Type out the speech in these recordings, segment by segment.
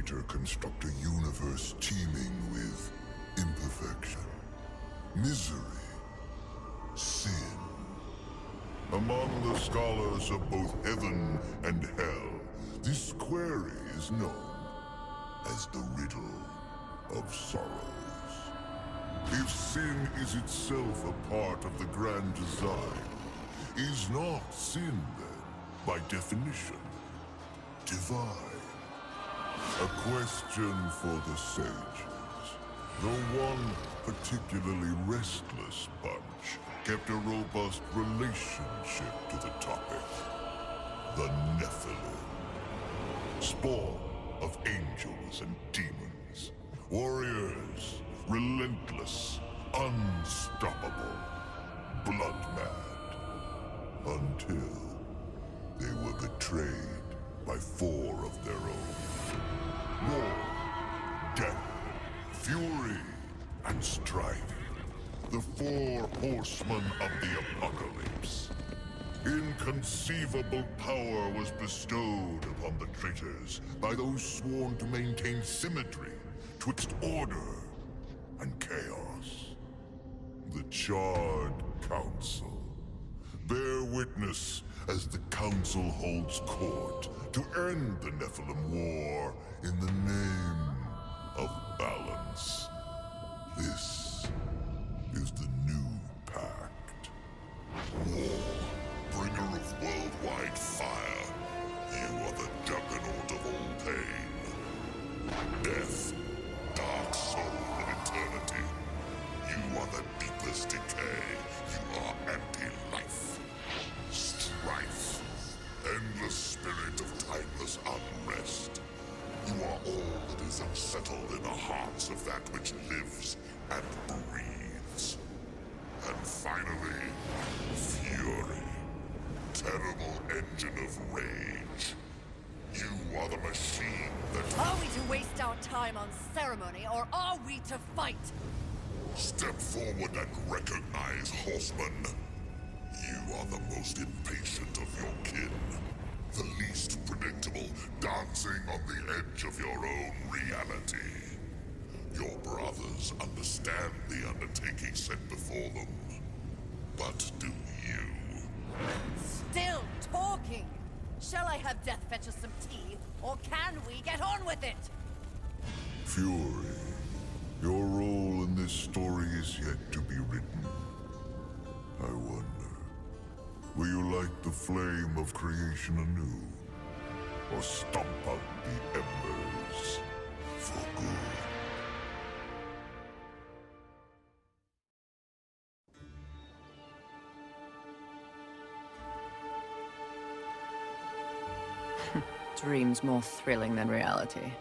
Creator construct a universe teeming with imperfection, misery, sin. Among the scholars of both heaven and hell, this query is known as the riddle of sorrows. If sin is itself a part of the grand design, is not sin then, by definition, divine? A question for the sages. Though one particularly restless bunch kept a robust relationship to the topic. The Nephilim. Spawn of angels and demons. Warriors, relentless, unstoppable, blood-mad. Until they were betrayed by 4 of their own. War, death, fury, and strife. The 4 horsemen of the apocalypse. Inconceivable power was bestowed upon the traitors by those sworn to maintain symmetry twixt order and chaos. The Charred Council. Bear witness as the Council holds court to end the Nephilim War in the name of balance. This is the new pact. War, bringer of worldwide fire. You are the juggernaut of all pain. Death, dark soul of eternity. You are the deepest decay. You are anti-life. Strife. Endless spirit of timeless unrest. You are all that is unsettled in the hearts of that which lives and breathes. And finally, fury. Terrible engine of rage. You are the machine that... Are we to waste our time on ceremony, or are we to fight? Step forward and recognize, horseman. You are the most impatient of your kin. The least predictable, dancing on the edge of your own reality. Your brothers understand the undertaking set before them. But do you? Still talking! Shall I have Death fetch us some tea, or can we get on with it? Fury, your role in this story is yet to be written. I wonder, will you light the flame of creation anew? Or stomp out the embers for good? Dreams more thrilling than reality.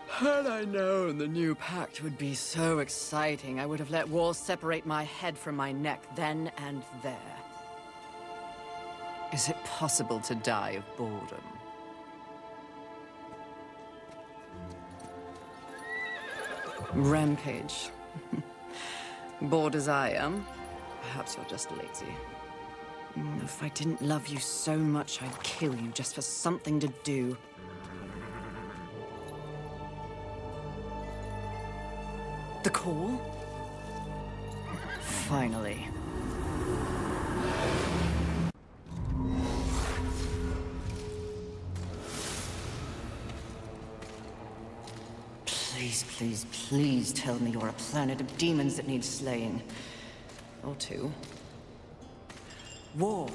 Had I known the new pact would be so exciting, I would have let walls separate my head from my neck then and there. Is it possible to die of boredom? Rampage. Bored as I am, perhaps you're just lazy. If I didn't love you so much, I'd kill you just for something to do. The call? Finally. Please, please, please tell me you're a planet of demons that needs slaying. Or 2. War.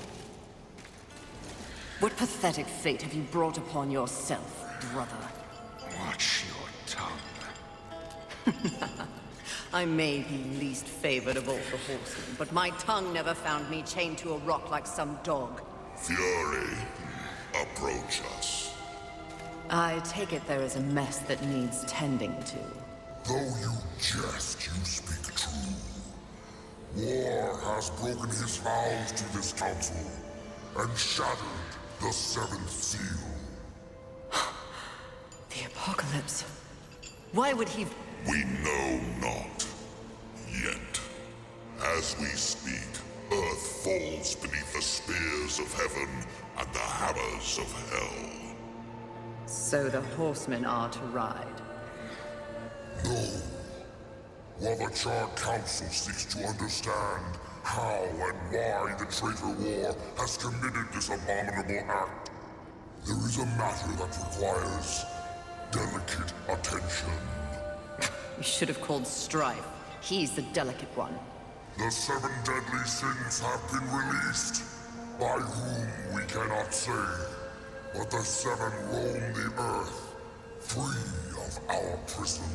What pathetic fate have you brought upon yourself, brother? Watch your tongue. I may be least favored of all the horsemen, but my tongue never found me chained to a rock like some dog. Fury, approach us. I take it there is a mess that needs tending to. Though you jest, you speak true. War has broken his vows to this council, and shattered the 7th seal. The apocalypse. Why would he... We know not. Yet. As we speak, Earth falls beneath the spears of heaven and the hammers of hell. So the horsemen are to ride. No. While the Charred Council seeks to understand how and why the traitor war has committed this abominable act, there is a matter that requires delicate attention. You should have called Strife. He's the delicate one. The 7 deadly sins have been released, by whom we cannot say, but the 7 roam the earth, free of our prison.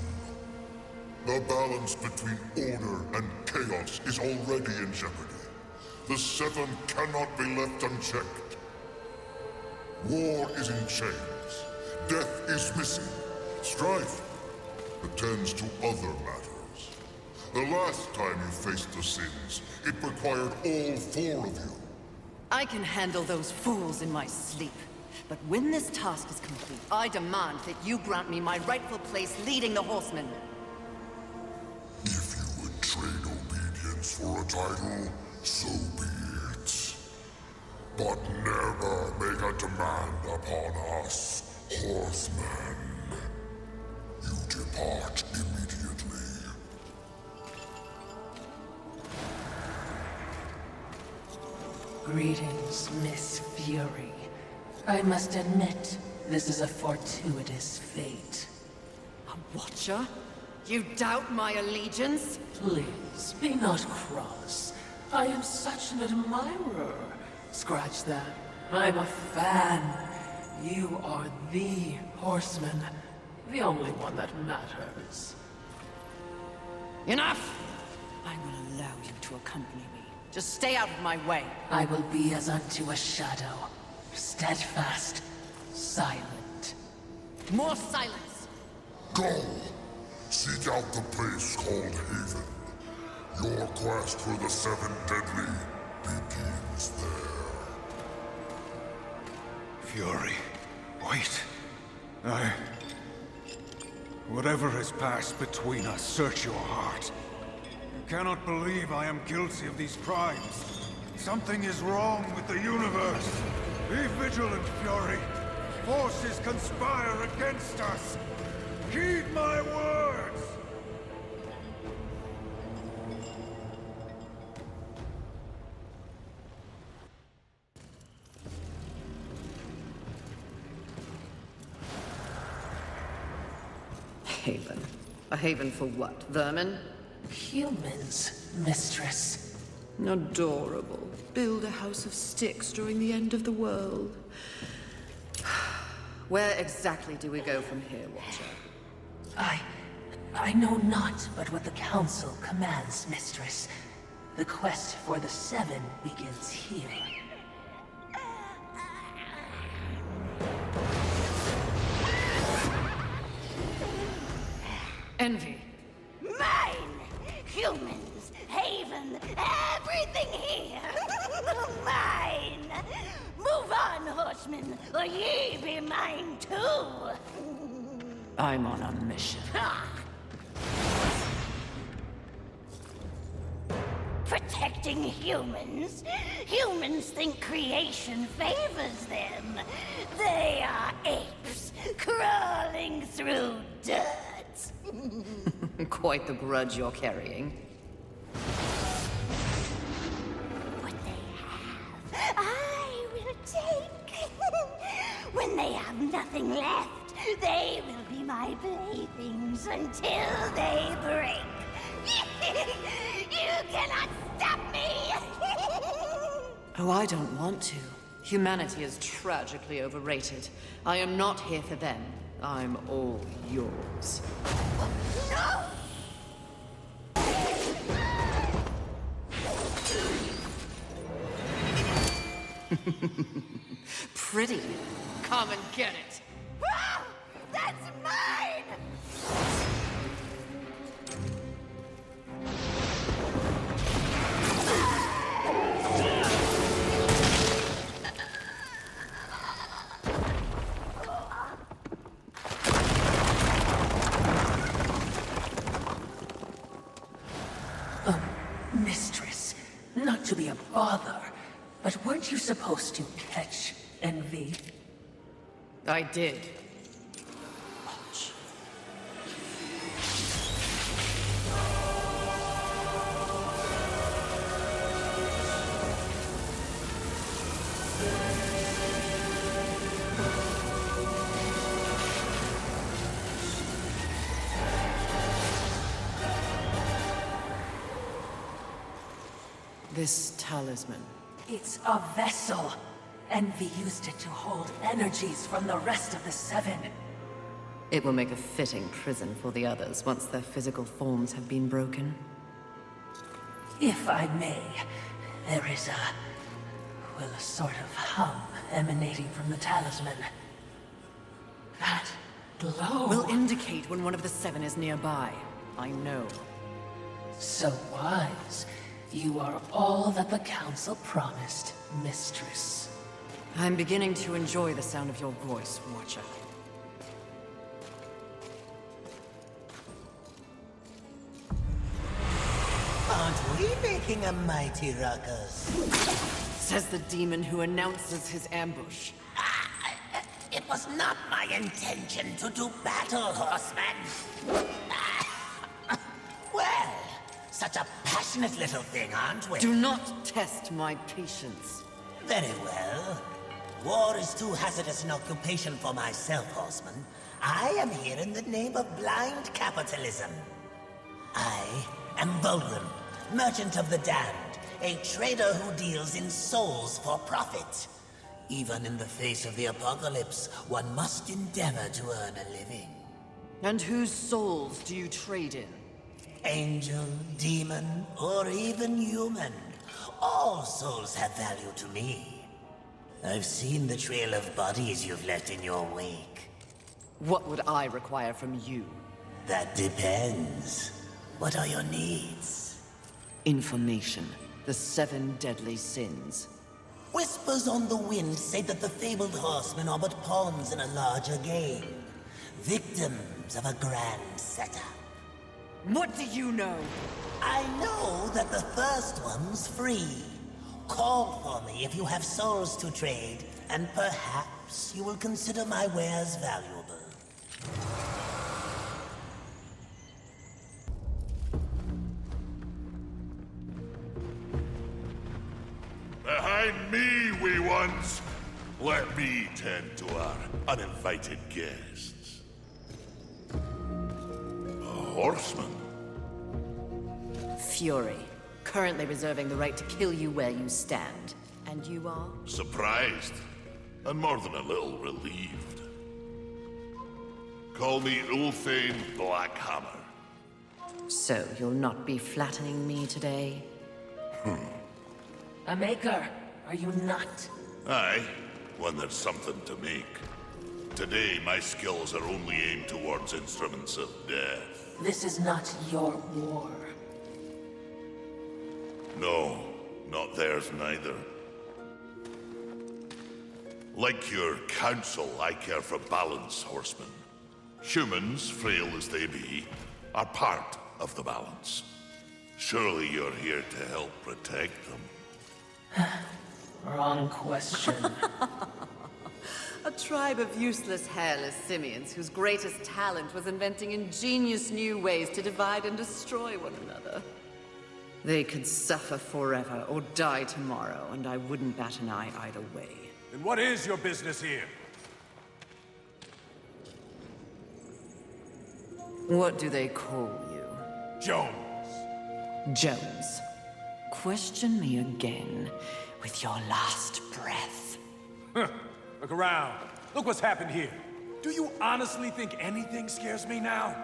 The balance between order and chaos is already in jeopardy. The 7 cannot be left unchecked. War is in chains. Death is missing. Strife attends to other matters. The last time you faced the sins, it required all 4 of you. I can handle those fools in my sleep. But when this task is complete, I demand that you grant me my rightful place leading the horsemen. If you would trade obedience for a title, so be it. But never make a demand upon us, horsemen. You depart immediately. Greetings, Miss Fury. I must admit, this is a fortuitous fate. A watcher? You doubt my allegiance? Please, be not cross. I am such an admirer. Scratch that. I'm a fan. You are the horseman. The only one that matters. Enough! I will allow you to accompany me. Just stay out of my way. I will be as unto a shadow. Steadfast. Silent. More silence! Go! Seek out the place called Haven. Your quest for the 7 deadly begins there. Fury, wait. Whatever has passed between us, search your heart. You cannot believe I am guilty of these crimes. Something is wrong with the universe. Be vigilant, Fury. Forces conspire against us. Heed my words! Haven. A haven for what? Vermin? Humans, mistress. Adorable. Build a house of sticks during the end of the world. Where exactly do we go from here, Watcher? I know not but what the Council commands, mistress. The quest for the 7 begins here. Envy. Mine! Humans, Haven, everything here! Mine! Move on, horsemen, or ye be mine too! I'm on a mission. Protecting humans? Humans think creation favors them. They are apes, crawling through dirt. Quite the grudge you're carrying. What they have, I will take. When they have nothing left, they will be my playthings until they break. You cannot stop me! Oh, I don't want to. Humanity is tragically overrated. I am not here for them. I'm all yours. No! Pretty. Come and get it. Ah! That's mine! Mistress, not to be a bother, but weren't you supposed to catch Envy? I did. this talisman? It's a vessel. Envy used it to hold energies from the rest of the Seven. It will make a fitting prison for the others once their physical forms have been broken. If I may, there is a sort of hum emanating from the talisman. That glow. Will indicate when one of the Seven is nearby. I know. So wise. You are all that the Council promised, Mistress. I'm beginning to enjoy the sound of your voice, Watcher. Aren't we making a mighty ruckus? Says the demon who announces his ambush. It was not my intention to do battle, horseman. Well, such a passionate little thing, aren't we? Do not test my patience. Very well. War is too hazardous an occupation for myself, horseman. I am here in the name of blind capitalism. I am Volgrim, merchant of the damned, a trader who deals in souls for profit. Even in the face of the apocalypse, one must endeavor to earn a living. And whose souls do you trade in? Angel, demon, or even human. All souls have value to me. I've seen the trail of bodies you've left in your wake. What would I require from you? That depends. What are your needs? Information. The 7 deadly sins. Whispers on the wind say that the fabled horsemen are but pawns in a larger game. Victims of a grand setup. What do you know? I know that the first one's free. Call for me if you have souls to trade, and perhaps you will consider my wares valuable. Behind me, wee ones! Let me tend to our uninvited guests. A horseman? Fury. Currently reserving the right to kill you where you stand. And you are? Surprised, and more than a little relieved. Call me Ulthane Blackhammer. So you'll not be flattening me today? A maker, are you not? Aye, when there's something to make. Today, my skills are only aimed towards instruments of death. This is not your war. No, not theirs neither. Like your council, I care for balance, horsemen. Humans, frail as they be, are part of the balance. Surely you're here to help protect them. Wrong question. A tribe of useless, hairless simians whose greatest talent was inventing ingenious new ways to divide and destroy one another. They could suffer forever or die tomorrow, and I wouldn't bat an eye either way. Then what is your business here? What do they call you? Jones. Jones. Question me again with your last breath. Look around. Look what's happened here. Do you honestly think anything scares me now?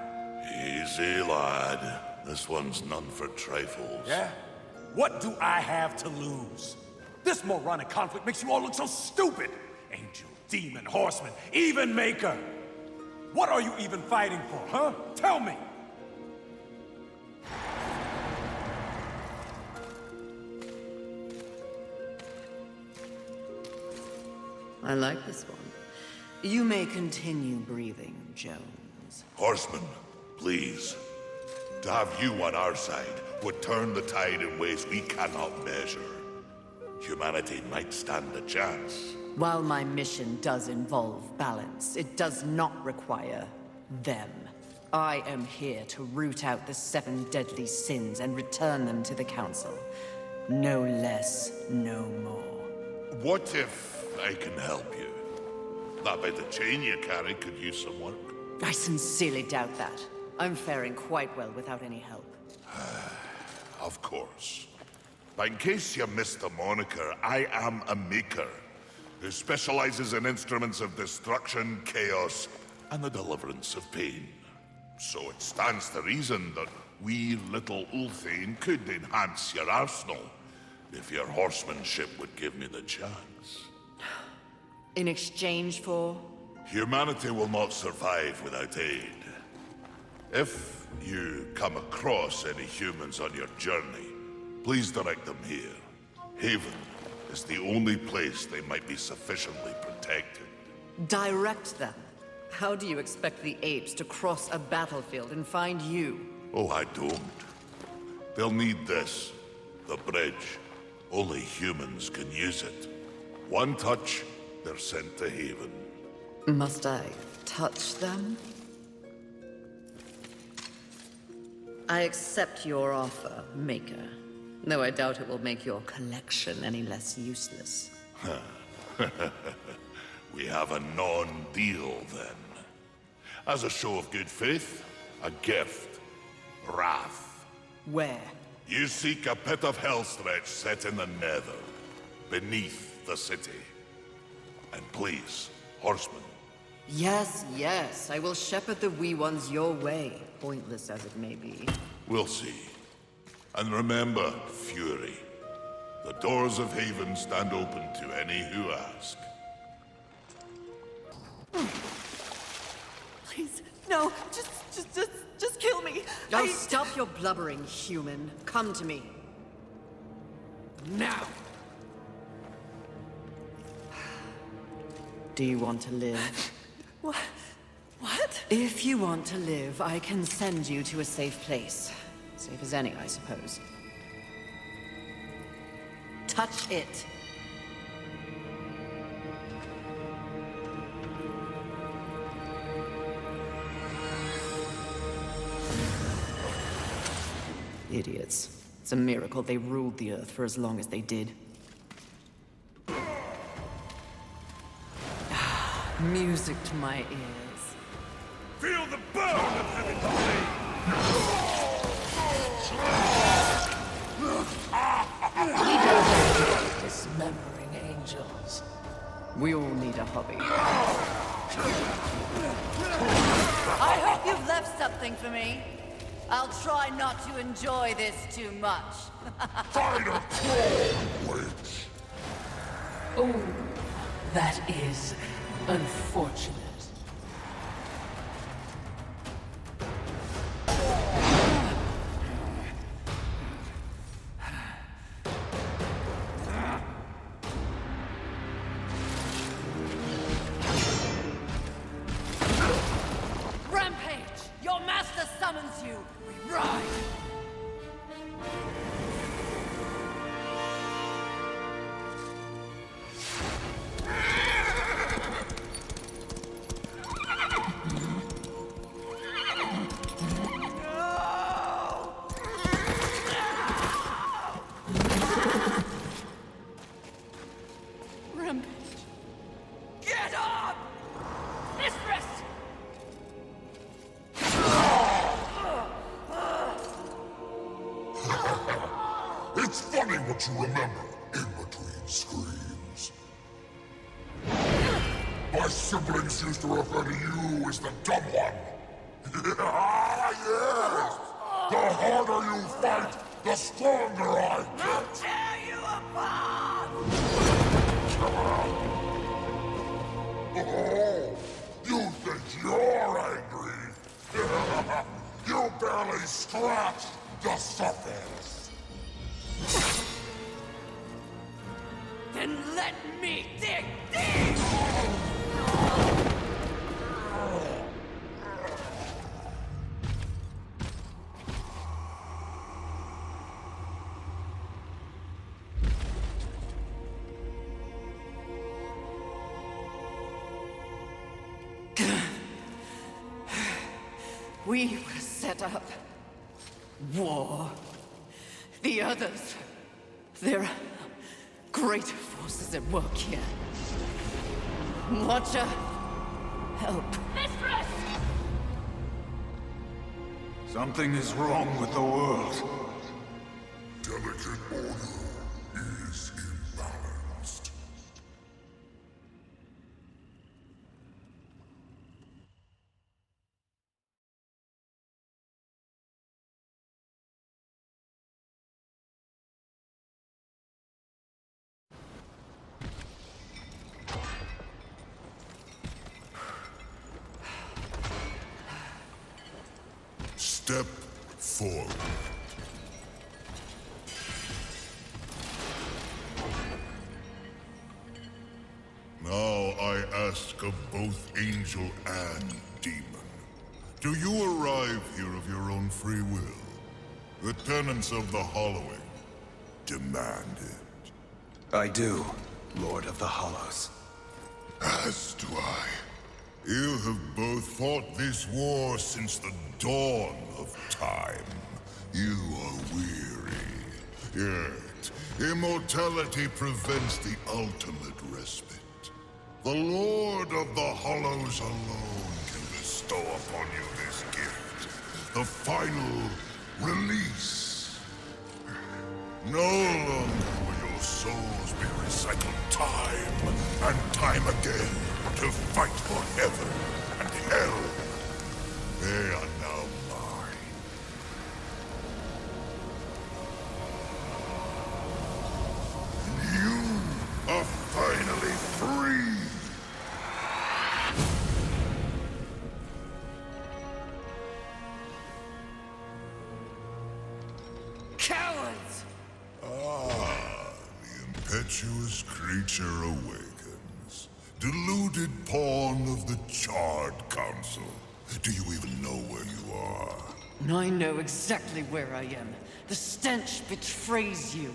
Easy, lad. This one's none for trifles. Yeah? What do I have to lose? This moronic conflict makes you all look so stupid. Angel, demon, horseman, even maker. What are you even fighting for, huh? Tell me! I like this one. You may continue breathing, Jones. Horsemen, please. To have you on our side would turn the tide in ways we cannot measure. Humanity might stand a chance. While my mission does involve balance, it does not require them. I am here to root out the 7 deadly sins and return them to the Council. No less, no more. What if I can help you? That bit of chain you carry could use some work. I sincerely doubt that. I'm faring quite well without any help. Of course. But in case you missed the moniker, I am a maker who specializes in instruments of destruction, chaos, and the deliverance of pain. So it stands to reason that we little Ulthane could enhance your arsenal if your horsemanship would give me the chance. In exchange for? Humanity will not survive without aid. If you come across any humans on your journey, please direct them here. Haven is the only place they might be sufficiently protected. Direct them? How do you expect the apes to cross a battlefield and find you? Oh, I don't. They'll need this. The bridge. Only humans can use it. One touch, they're sent to Haven. Must I touch them? I accept your offer, Maker. Though I doubt it will make your collection any less useless. We have a non-deal, then. As a show of good faith, a gift. Wrath. Where? You seek a pit of hellstretch set in the Nether, beneath the city. And please, horsemen. Yes, yes. I will shepherd the wee ones your way, pointless as it may be. We'll see. And remember, Fury. The doors of Haven stand open to any who ask. Please, no. Just kill me. Oh, stop your blubbering, human. Come to me. Now. Do you want to live? What? If you want to live, I can send you to a safe place. Safe as any, I suppose. Touch it. Idiots. It's a miracle they ruled the Earth for as long as they did. Music to my ears. Feel the burn of heaven's blade! Dismembering angels. We all need a hobby. I hope you've left something for me. I'll try not to enjoy this too much. Fighter troll, witch! Oh, that is unfortunate. Rampage! Your master summons you! We ride! Rampage! Get up! Mistress! It's funny what you remember in between screams. My siblings used to refer to you as the dumb one. Yes! The harder you fight, the stronger I get. Tear you apart! Oh, you think you're angry? You barely scratched the surface. Then let me dig deep! We were set up. War. The others. There are greater forces at work here. Watcher, help. Mistress! Something is wrong with the world. Delicate order. Step forward. Now I ask of both angel and demon. Do you arrive here of your own free will? The tenets of the Hollowing demand it. I do, Lord of the Hollows. As do I. You have both fought this war since the dawn of time. You are weary. Yet, immortality prevents the ultimate respite. The Lord of the Hollows alone can bestow upon you this gift. The final release. No longer will your souls be recycled time and time again to fight for heaven and hell. They are now mine. And you are finally free. Cowards! Ah, the impetuous creature awakens. Deluded pawn of the Charred Council. Do you even know where you are? I know exactly where I am. The stench betrays you.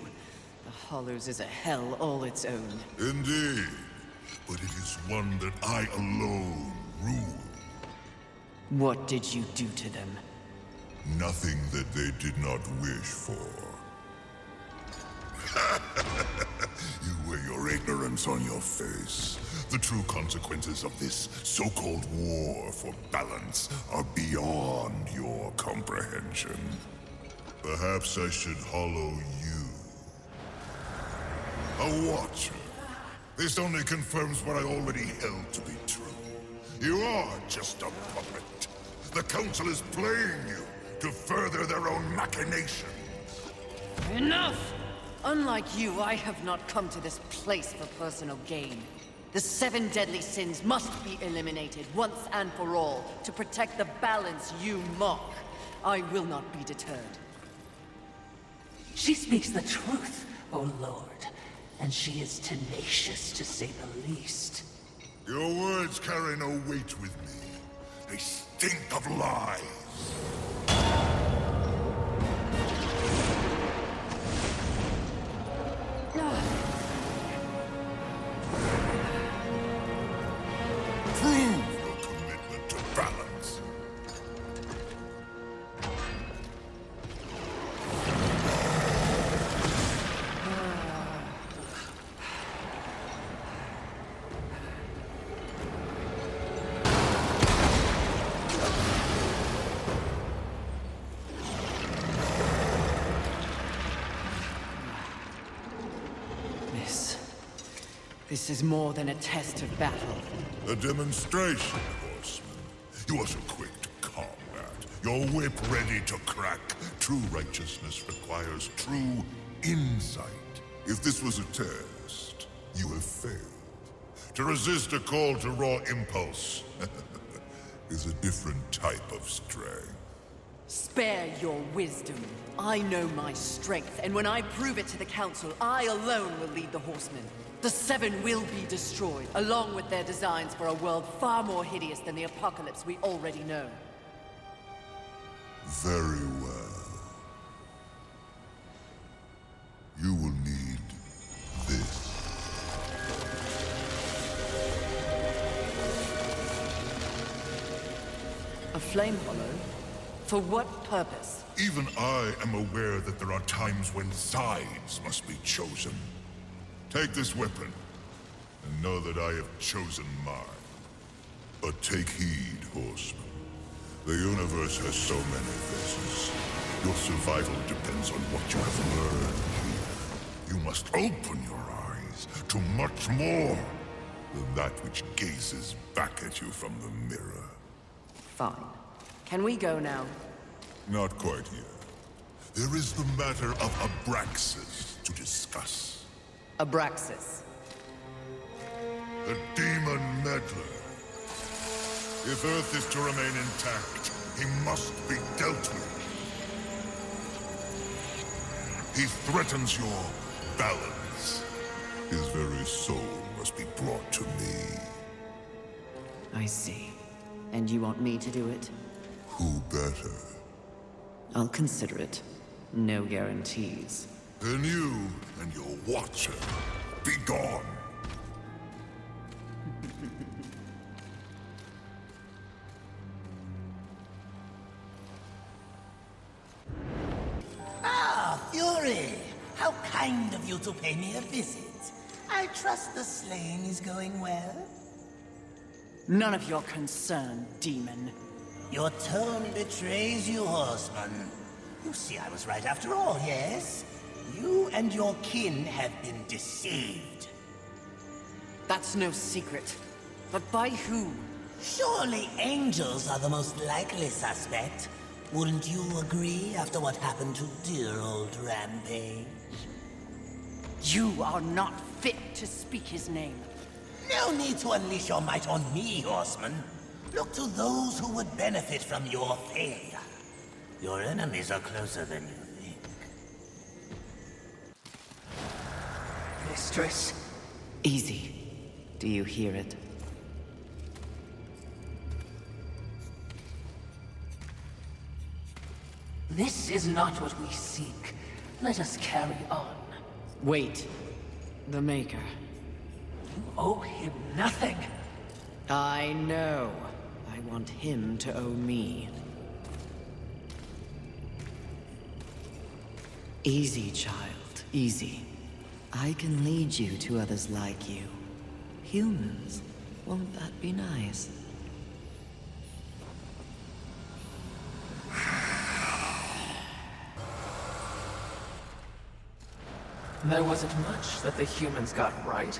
The Hollows is a hell all its own. Indeed. But it is one that I alone rule. What did you do to them? Nothing that they did not wish for. You wear your ignorance on your face. The true consequences of this so-called war for balance are beyond your comprehension. Perhaps I should hollow you. A watcher. This only confirms what I already held to be true. You are just a puppet. The Council is playing you to further their own machinations. Enough! Unlike you, I have not come to this place for personal gain. The 7 deadly sins must be eliminated once and for all to protect the balance you mock. I will not be deterred. She speaks the truth, O Lord, and she is tenacious to say the least. Your words carry no weight with me. They stink of lies. Prove your commitment to balance. This is more than a test of battle. A demonstration, horseman. You are so quick to combat. Your whip ready to crack. True righteousness requires true insight. If this was a test, you have failed. To resist a call to raw impulse is a different type of strength. Spare your wisdom. I know my strength, and when I prove it to the Council, I alone will lead the Horsemen. The 7 will be destroyed, along with their designs for a world far more hideous than the apocalypse we already know. Very well. You will need this. A flame hollow? For what purpose? Even I am aware that there are times when sides must be chosen. Take this weapon, and know that I have chosen mine. But take heed, horseman. The universe has so many faces. Your survival depends on what you have learned here. You must open your eyes to much more than that which gazes back at you from the mirror. Fine. Can we go now? Not quite yet. There is the matter of Abraxas to discuss. Abraxas. The demon meddler. If Earth is to remain intact, He must be dealt with. He threatens your balance. His very soul must be brought to me. I see. And you want me to do it? Who better? I'll consider it. No guarantees. Then you and your watcher, be gone. Ah, Fury! How kind of you to pay me a visit. I trust the slaying is going well. None of your concern, demon. Your tone betrays you, horseman. You see, I was right after all, yes? You and your kin have been deceived. That's no secret. But by who? Surely angels are the most likely suspect. Wouldn't you agree after what happened to dear old Rampage? You are not fit to speak his name. No need to unleash your might on me, horseman. Look to those who would benefit from your failure. Your enemies are closer than you think. Mistress. Easy. Do you hear it? This is not what we seek. Let us carry on. Wait. The Maker. You owe him nothing. I know. I want him to owe me. Easy, child. Easy. I can lead you to others like you. Humans. Won't that be nice? There wasn't much that the humans got right.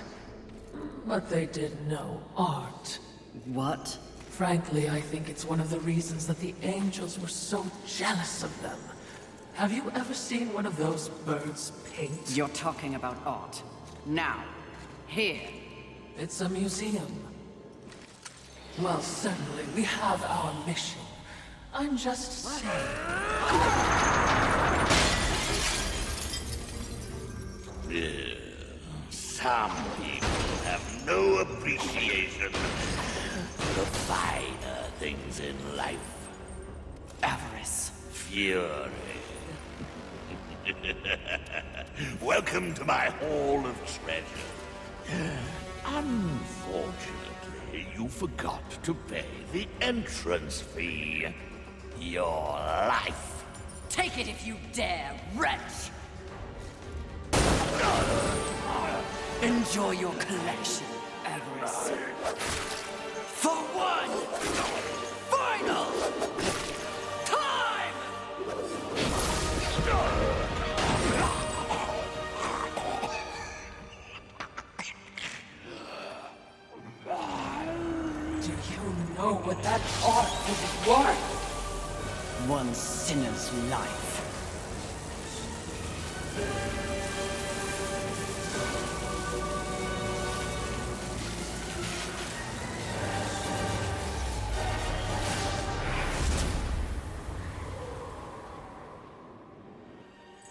But they did know art. What? Frankly, I think it's one of the reasons that the angels were so jealous of them. Have you ever seen one of those birds paint? You're talking about art. Now. Here. It's a museum. Well, certainly, we have our mission. I'm just saying. Some people have no appreciation for the finer things in life. Avarice. Fury. Welcome to my Hall of Treasure. Unfortunately, you forgot to pay the entrance fee. Your life. Take it if you dare, wretch! Enjoy your collection, Avarice. For one final time! Do you know what that art is worth? One sinner's life.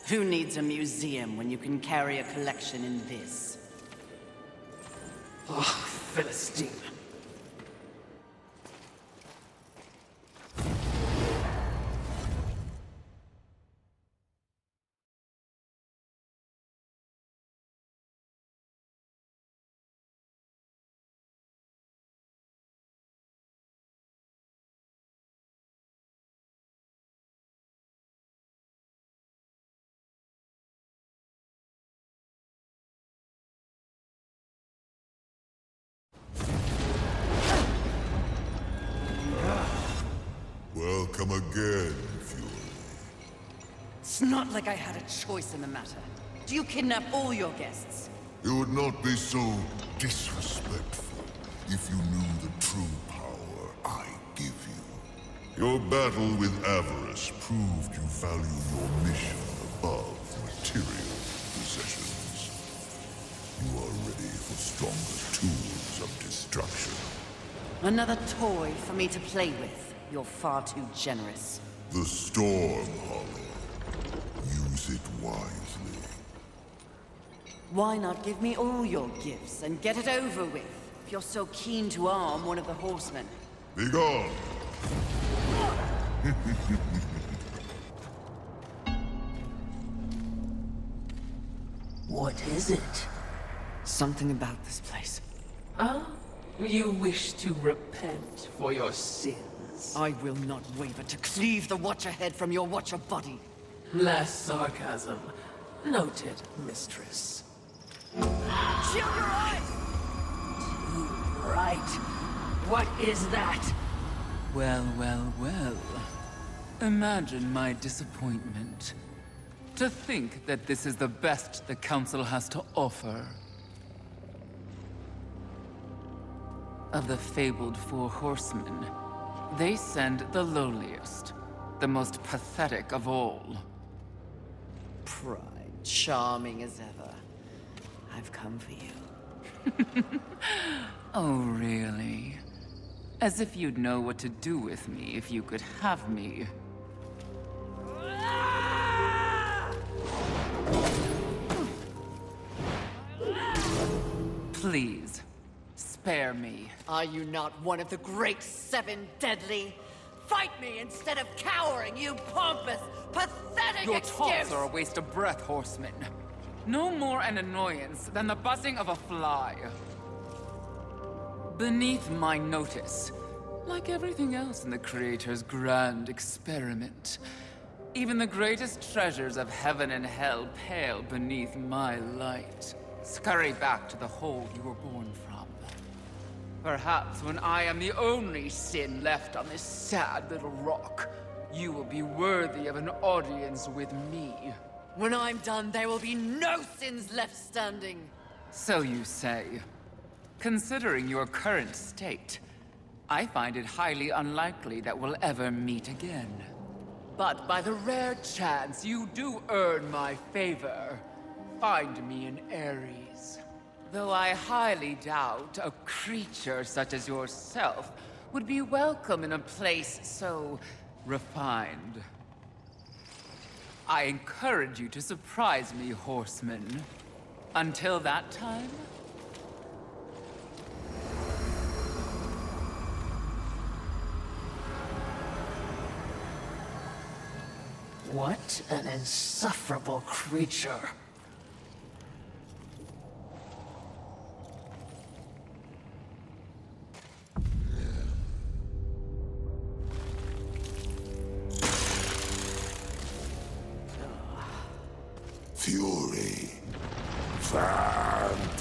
Who needs a museum when you can carry a collection in this? Oh, Philistine. Welcome again, Fury. It's not like I had a choice in the matter. Do you kidnap all your guests? You would not be so disrespectful if you knew the true power I give you. Your battle with Avarice proved you value your mission above material possessions. You are ready for stronger tools of destruction. Another toy for me to play with. You're far too generous. The storm, Hollow. Use it wisely. Why not give me all your gifts and get it over with, if you're so keen to arm one of the horsemen? Be gone! What is it? Something about this place. Ah, you wish to repent for your sins. I will not waver to cleave the Watcher head from your Watcher body. Less sarcasm. Noted, mistress. Shield your eyes! Too bright. What is that? Well, well, well. Imagine my disappointment. To think that this is the best the Council has to offer. Of the fabled Four Horsemen, they send the lowliest, the most pathetic of all. Pride, charming as ever. I've come for you. Oh, really? As if you'd know what to do with me if you could have me. Please, spare me. Are you not one of the great seven deadly? Fight me instead of cowering, you pompous, pathetic Your excuse! taunts are a waste of breath, horseman. No more an annoyance than the buzzing of a fly. Beneath my notice, like everything else in the Creator's grand experiment, even the greatest treasures of heaven and hell pale beneath my light. Scurry back to the hole you were born from. Perhaps when I am the only sin left on this sad little rock, you will be worthy of an audience with me. When I'm done, there will be no sins left standing. So you say. Considering your current state, I find it highly unlikely that we'll ever meet again. But by the rare chance you do earn my favor, find me in Ares. Though I highly doubt a creature such as yourself would be welcome in a place so refined. I encourage you to surprise me, horseman. Until that time... What an insufferable creature. Fury. Fantastic.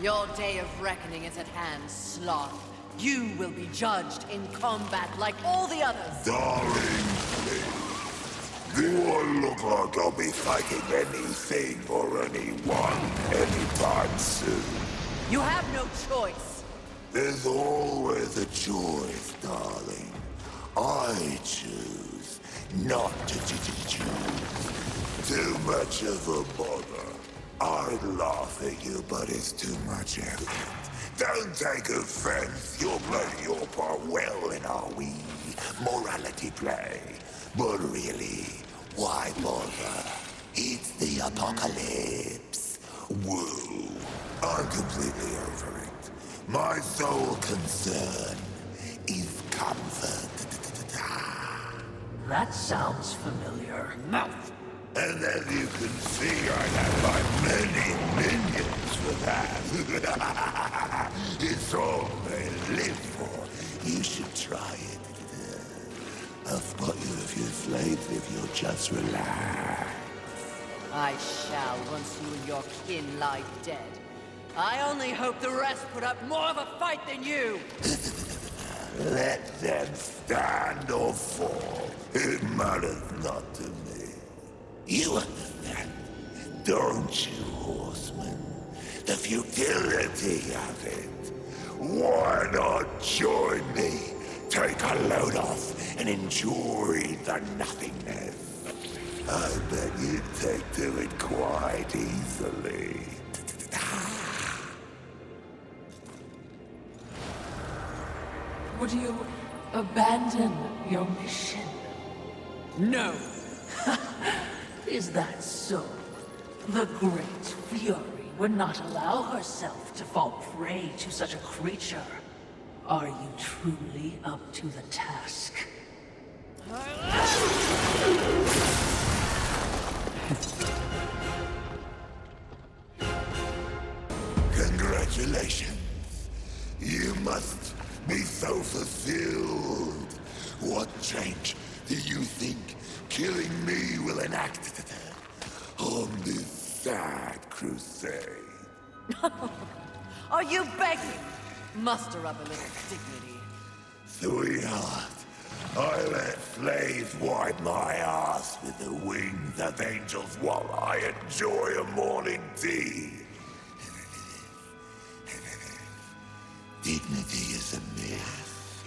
Your day of reckoning is at hand, Sloth. You will be judged in combat like all the others. Darling, do I look like I'll be fighting anything or anyone anytime soon? You have no choice. There's always a choice, darling. I choose not to choose. Too much of a bother. I'd laugh at you, but it's too much effort. Don't take offense. You're playing your part well in our wee morality play. But really, why bother? It's the apocalypse. Woo. I'm completely over it. My sole concern is comfort. That sounds familiar. Mouth. And as you can see, I have my many minions for that. It's all they live for. You should try it. I'll spot you a few slaves if you'll just relax. I shall once you and your kin lie dead. I only hope the rest put up more of a fight than you. Let them stand or fall. It matters not to me. You understand, don't you, horseman? The futility of it. Why not join me? Take a load off and enjoy the nothingness. I bet you'd take to it quite easily. Would you abandon your mission? No! Is that so? The Great Fury would not allow herself to fall prey to such a creature. Are you truly up to the task? Congratulations. You must be so fulfilled. What change do you think killing me will enact on this sad crusade? Are you begging? Muster up a little dignity. Sweetheart, I let slaves wipe my ass with the wings of angels while I enjoy a morning tea. Dignity is a myth,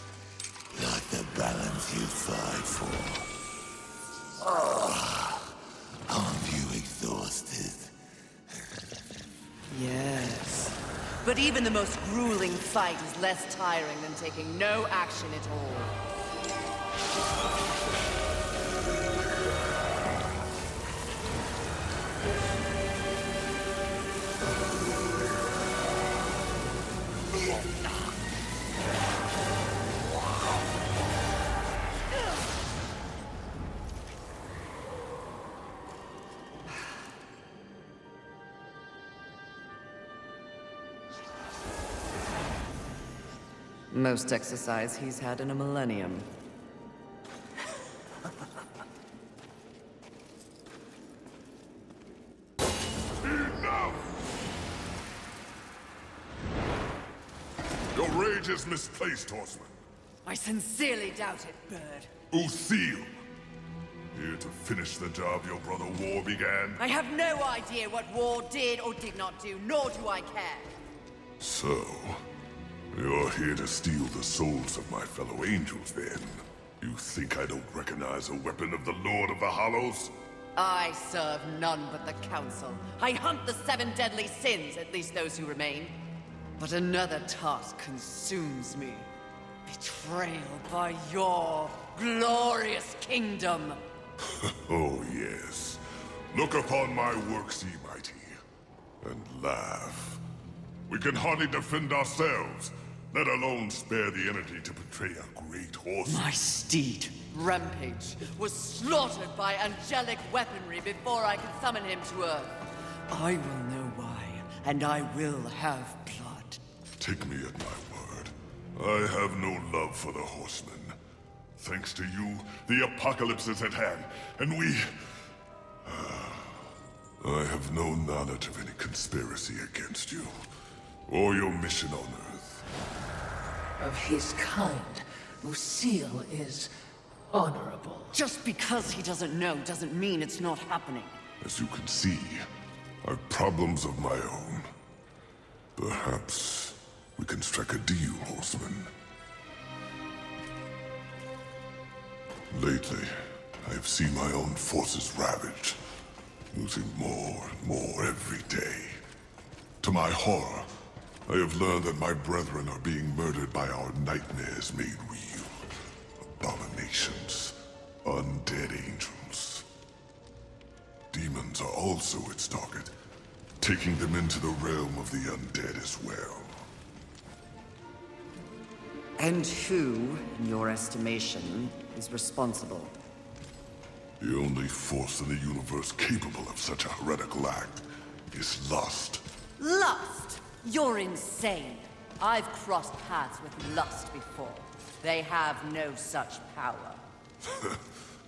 like the balance you fight for. Aren't you exhausted? Yes. But even the most grueling fight is less tiring than taking no action at all. Most exercise he's had in a millennium. Enough! Your rage is misplaced, Horseman. I sincerely doubt it, Bird. Lucille! Here to finish the job your brother War began? I have no idea what War did or did not do, nor do I care. So, you're here to steal the souls of my fellow angels, then? You think I don't recognize a weapon of the Lord of the Hollows? I serve none but the Council. I hunt the 7 deadly sins, at least those who remain. But another task consumes me. Betrayal by your glorious kingdom. Oh, yes. Look upon my works, ye mighty, and laugh. We can hardly defend ourselves, let alone spare the energy to betray a great horse. My steed, Rampage, was slaughtered by angelic weaponry before I could summon him to Earth. I will know why, and I will have blood. Take me at my word. I have no love for the horsemen. Thanks to you, the apocalypse is at hand, and we... I have no knowledge of any conspiracy against you, or your mission on Earth. Of his kind, Lucille is honorable. Just because he doesn't know doesn't mean it's not happening. As you can see, I've problems of my own. Perhaps we can strike a deal, Horseman. Lately, I have seen my own forces ravaged, losing more and more every day. To my horror, I have learned that my brethren are being murdered by our nightmares made real. Abominations, undead angels. Demons are also its target, taking them into the realm of the undead as well. And who, in your estimation, is responsible? The only force in the universe capable of such a heretical act is lust. Lust? You're insane. I've crossed paths with lust before. They have no such power.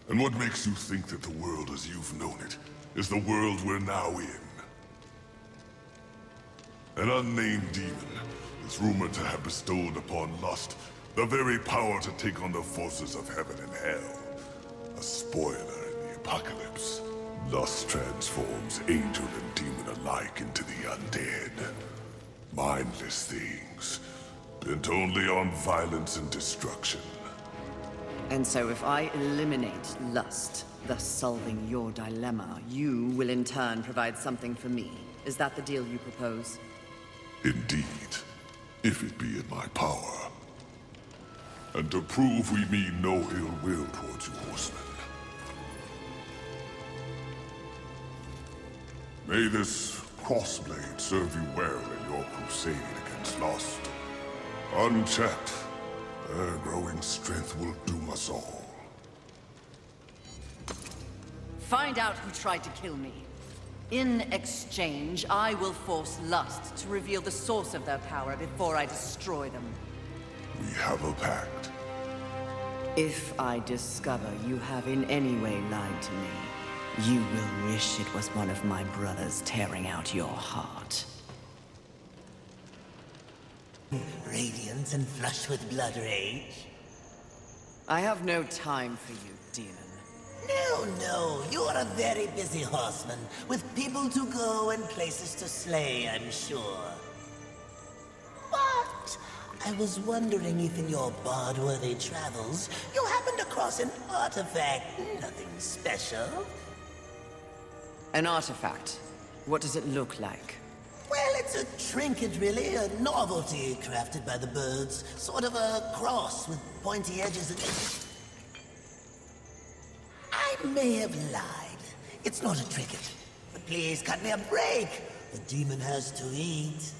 And what makes you think that the world as you've known it is the world we're now in? An unnamed demon is rumored to have bestowed upon lust the very power to take on the forces of heaven and hell. A spoiler in the apocalypse. Lust transforms angel and demon alike into the undead. Mindless things, bent only on violence and destruction. And so if I eliminate lust, thus solving your dilemma, you will in turn provide something for me. Is that the deal you propose? Indeed, if it be in my power. and to prove we mean no ill will towards you, horsemen. May this crossblade serve you well in your crusade against lust. Unchecked, their growing strength will doom us all. Find out who tried to kill me. In exchange, I will force Lust to reveal the source of their power before I destroy them. We have a pact. If I discover you have in any way lied to me, you will wish it was one of my brothers tearing out your heart. Radiant and flushed with blood rage? I have no time for you, demon. No, you're a very busy horseman, with people to go and places to slay, I'm sure. But I was wondering if in your bard-worthy travels, you happened across an artifact, nothing special. An artifact? What does it look like? Well, it's a trinket, really, a novelty crafted by the birds, sort of a cross with pointy edges and... I may have lied. It's not a trinket. But please cut me a break. The demon has to eat.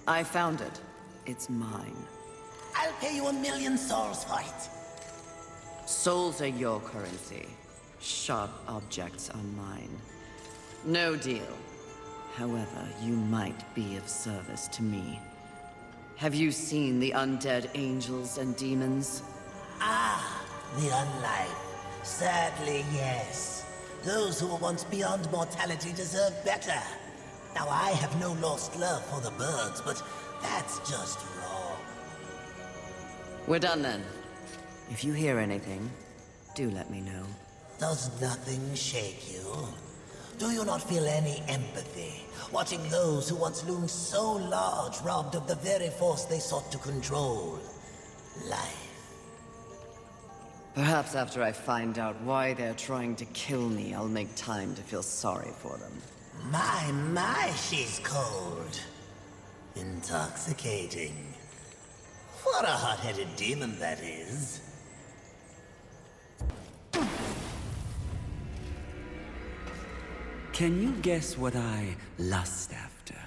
I found it. It's mine. I'll pay you 1,000,000 souls for it. Souls are your currency. Sharp objects are mine. No deal. However, you might be of service to me. Have you seen the undead angels and demons? Ah, the unlife. Sadly, yes. Those who were once beyond mortality deserve better. Now, I have no lost love for the birds, but that's just wrong. We're done then. If you hear anything, do let me know. Does nothing shake you? Do you not feel any empathy, watching those who once loomed so large robbed of the very force they sought to control? Life. Perhaps after I find out why they're trying to kill me, I'll make time to feel sorry for them. My, she's cold. Intoxicating. For a hot-headed demon, that is. Can you guess what I lust after?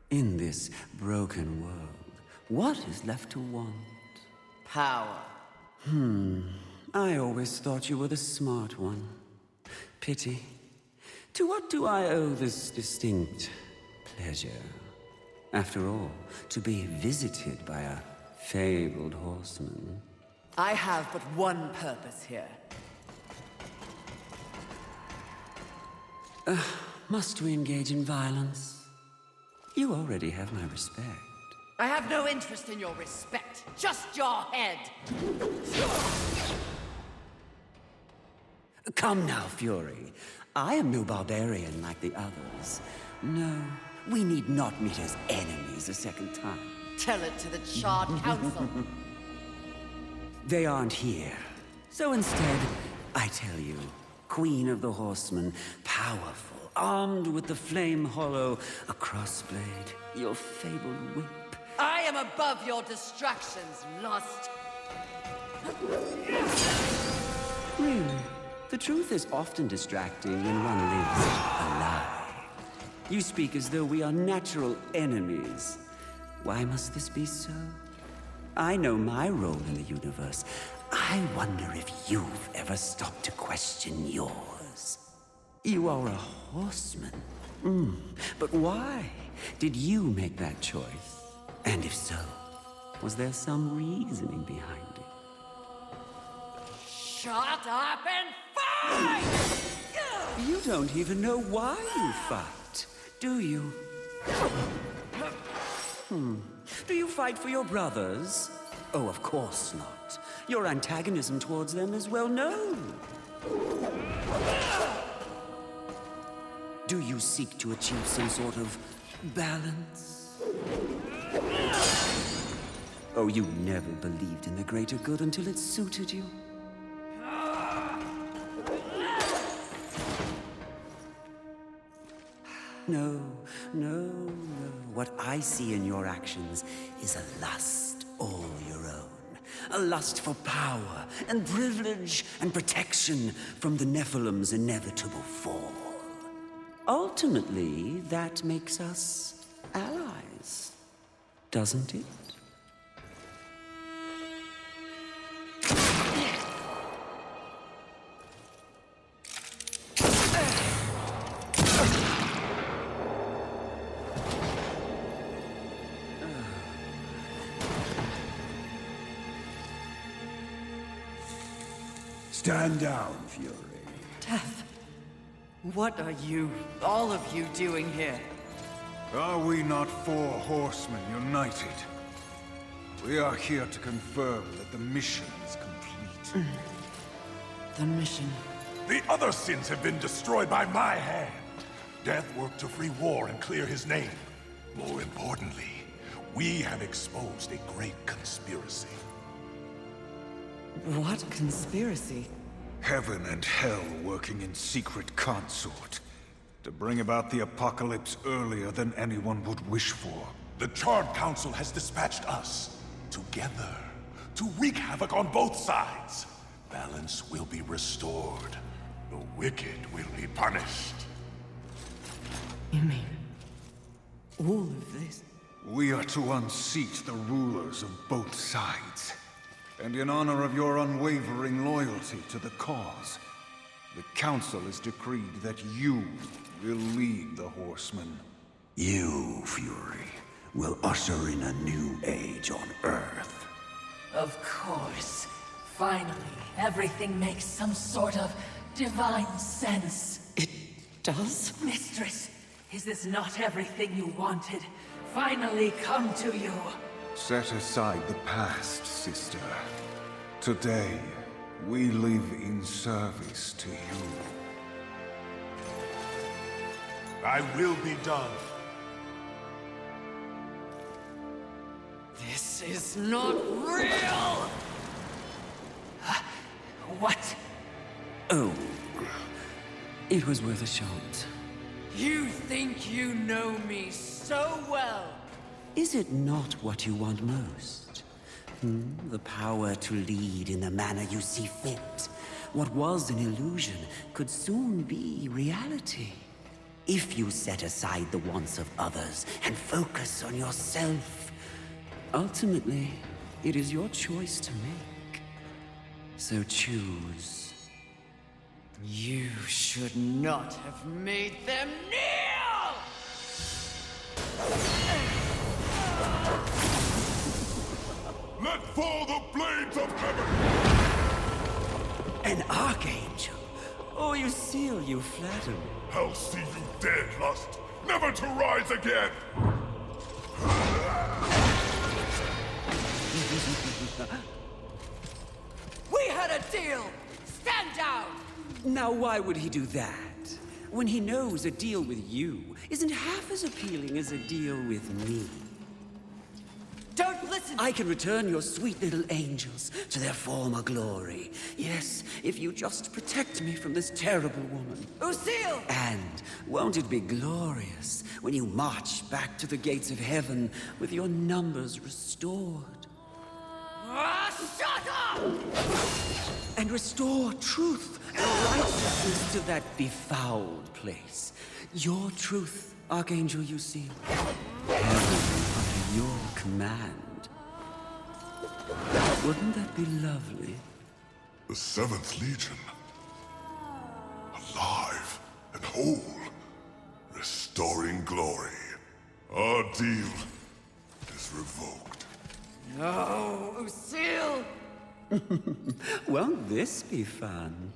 In this broken world, what is left to want? Power. I always thought you were the smart one. Pity. To what do I owe this distinct pleasure? After all, to be visited by a fabled horseman. I have but one purpose here. Must we engage in violence? You already have my respect. I have no interest in your respect, just your head. Come now, Fury. I am no barbarian like the others. No, we need not meet as enemies a second time. Tell it to the Charred Council. They aren't here. So instead, I tell you, Queen of the Horsemen, powerful, armed with the Flame Hollow, a crossblade, your fabled whip. I am above your distractions, Lust. Really? The truth is often distracting when one lives a lie. You speak as though we are natural enemies. Why must this be so? I know my role in the universe. I wonder if you've ever stopped to question yours. You are a horseman. But why did you make that choice? And if so, was there some reasoning behind it? Shut up and fight! You don't even know why you fight, do you? Do you fight for your brothers? Oh, of course not. Your antagonism towards them is well known. Do you seek to achieve some sort of balance? Oh, you never believed in the greater good until it suited you. No. What I see in your actions is a lust all your own. a lust for power and privilege and protection from the Nephilim's inevitable fall. Ultimately, that makes us allies, doesn't it? Stand down, Fury. Death. What are you, all of you, doing here? Are we not four horsemen united? We are here to confirm that the mission is complete. The mission. The other sins have been destroyed by my hand. Death worked to free War and clear his name. More importantly, we have exposed a great conspiracy. What conspiracy? Heaven and hell working in secret consort to bring about the apocalypse earlier than anyone would wish for. The Charred Council has dispatched us together to wreak havoc on both sides. Balance will be restored. The wicked will be punished. You mean all of this? We are to unseat the rulers of both sides. And in honor of your unwavering loyalty to the cause, the Council has decreed that you will lead the Horsemen. You, Fury, will usher in a new age on Earth. Of course. Finally, everything makes some sort of divine sense. It does? Mistress, is this not everything you wanted? Finally come to you. Set aside the past, sister. Today, we live in service to you. I will be done. This is not real! What? Oh, it was worth a shot. You think you know me so well! Is it not what you want most? The power to lead in the manner you see fit. What was an illusion could soon be reality. If you set aside the wants of others and focus on yourself, ultimately, it is your choice to make. So choose. You should not have made them kneel! Let fall the blades of heaven! An archangel? Oh, you seal, you flatter me. I'll see you dead, Lust, never to rise again! We had a deal! Stand down! Now why would he do that? When he knows a deal with you isn't half as appealing as a deal with me. Don't listen! I can return your sweet little angels to their former glory. Yes, if you just protect me from this terrible woman. Lucille! And won't it be glorious when you march back to the gates of heaven with your numbers restored? Shut up! And restore truth and righteousness to that befouled place. Your truth, Archangel, you see. Heaven under your command. Wouldn't that be lovely? The 7th Legion. Alive and whole. Restoring glory. Our deal is revoked. No, Lucille! Won't this be fun?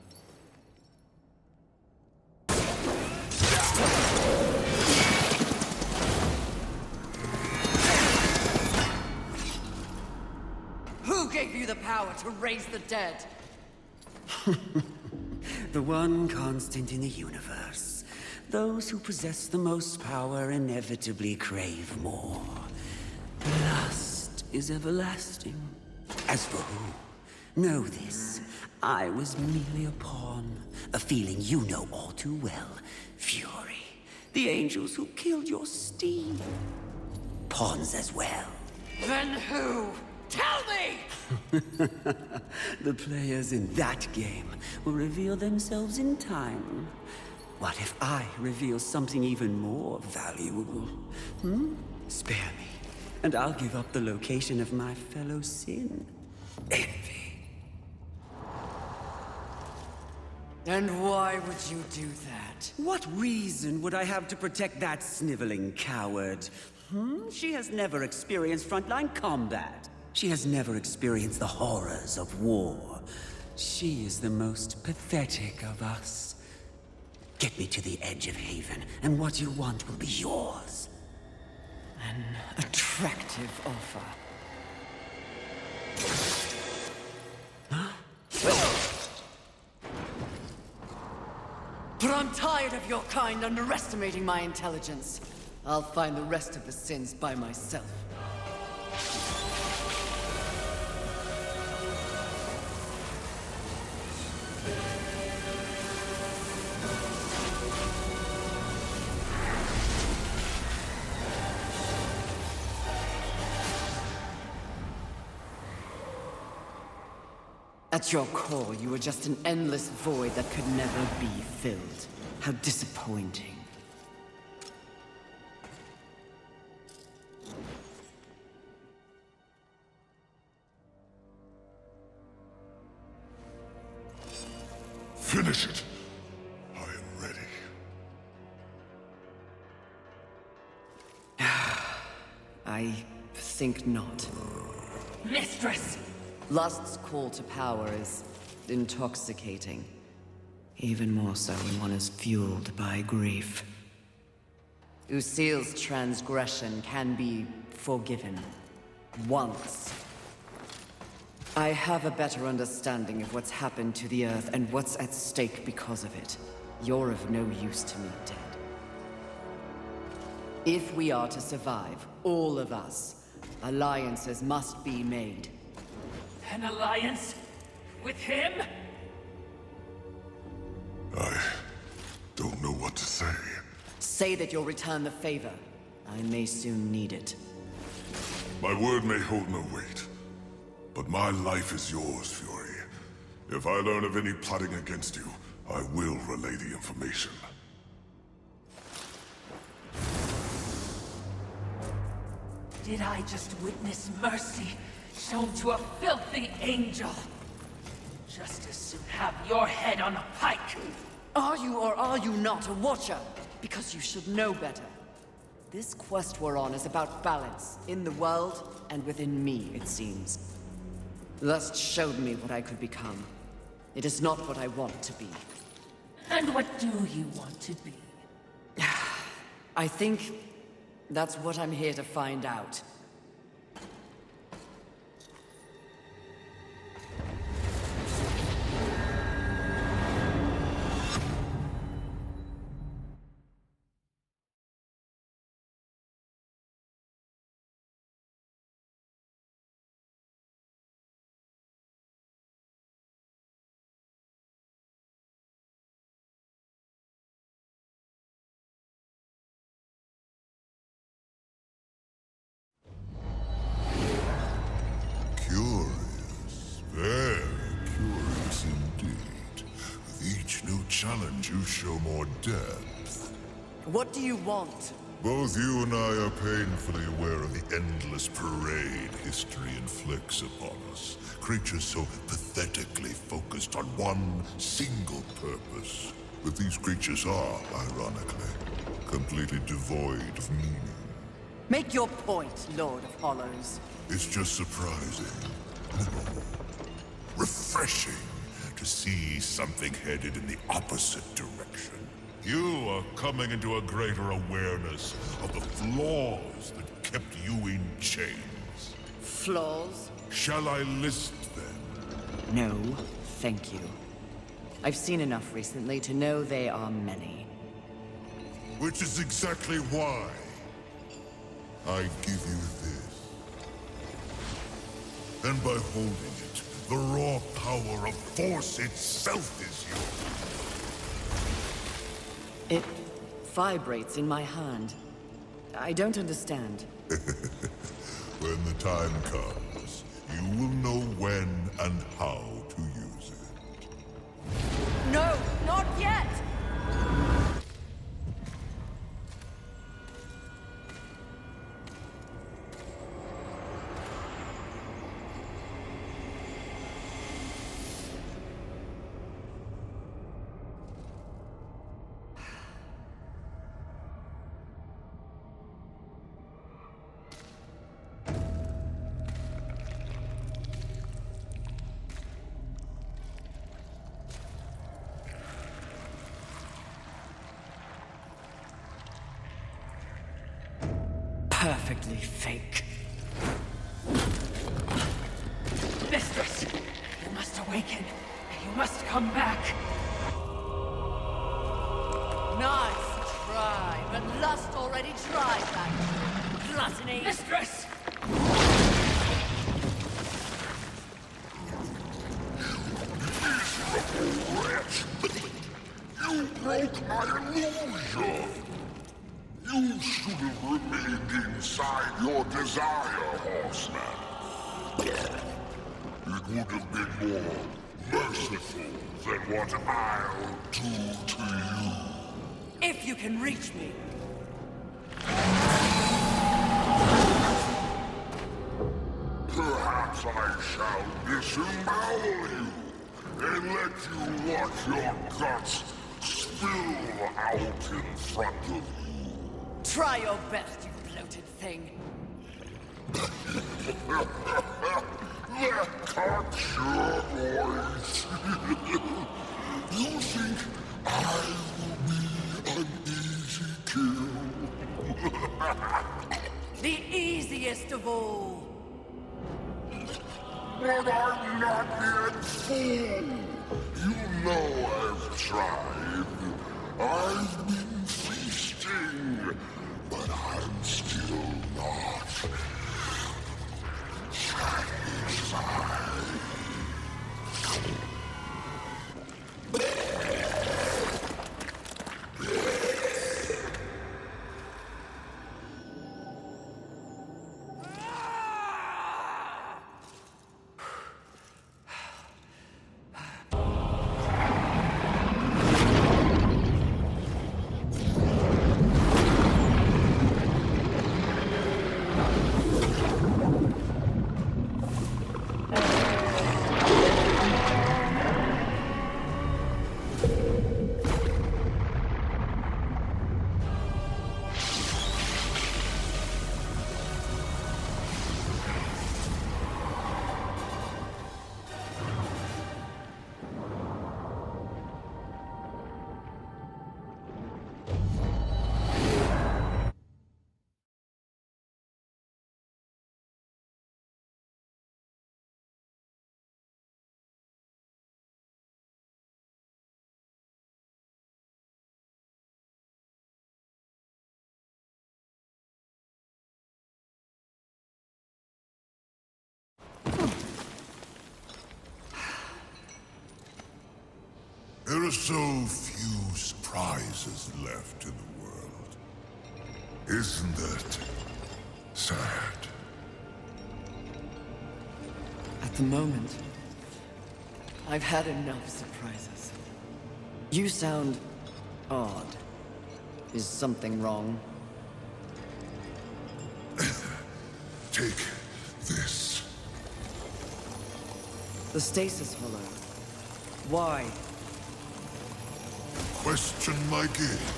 Who gave you the power to raise the dead? The one constant in the universe. Those who possess the most power inevitably crave more. Lust is everlasting. As for who, know this. I was merely a pawn. A feeling you know all too well. Fury. The angels who killed your steed. Pawns as well. Then who? Tell me! The players in that game will reveal themselves in time. What if I reveal something even more valuable? Spare me, and I'll give up the location of my fellow sin. Envy. And why would you do that? What reason would I have to protect that sniveling coward? She has never experienced frontline combat. She has never experienced the horrors of war. She is the most pathetic of us. Get me to the edge of Haven, and what you want will be yours. An attractive offer. But I'm tired of your kind underestimating my intelligence. I'll find the rest of the sins by myself. At your core, you were just an endless void that could never be filled. How disappointing. Finish it. I am ready. I think not. Mistress! Lust's call to power is intoxicating. Even more so when one is fueled by grief. Usil's transgression can be forgiven. Once. I have a better understanding of what's happened to the Earth and what's at stake because of it. You're of no use to me, dead. If we are to survive, all of us, alliances must be made. An alliance? With him? I don't know what to say. Say that you'll return the favor. I may soon need it. My word may hold no weight, but my life is yours, Fury. If I learn of any plotting against you, I will relay the information. Did I just witness mercy shown to a filthy angel? Just as soon have your head on a pike. Are you or are you not a Watcher? Because you should know better. This quest we're on is about balance, in the world and within me, it seems. Lust showed me what I could become. It is not what I want to be. And what do you want to be? I think that's what I'm here to find out. Curious. Very curious indeed. With each new challenge, you show more depth. What do you want? Both you and I are painfully aware of the endless parade history inflicts upon us. Creatures so pathetically focused on one single purpose. But these creatures are, ironically, completely devoid of meaning. Make your point, Lord of Hollows. It's just surprising. No. Refreshing to see something headed in the opposite direction. You are coming into a greater awareness of the flaws that kept you in chains. Flaws? Shall I list them? No, thank you. I've seen enough recently to know they are many. Which is exactly why I give you this. And by holding it, the raw power of Force itself is yours. It vibrates in my hand. I don't understand. When the time comes, you will know when and how to use it. No, not yet! Perfectly fake. Mistress! You must awaken. You must come back. Nice try, but Lust already tried that. Gluttony. Mistress! Wretch! You broke my illusion! You should have remained inside your desire, horseman. It would have been more merciful than what I'll do to you. If you can reach me. Perhaps I shall disembowel you and let you watch your guts spill out in front of you. Try your best, you bloated thing. That cocks your voice. You think I will be an easy kill? The easiest of all. But I'm not yet full. You know I've tried. I've been feasting, but I'm still not satisfied. There are so few surprises left in the world. Isn't that sad? At the moment, I've had enough surprises. You sound odd. Is something wrong? Take this. The stasis hollow. Why? Question my gift.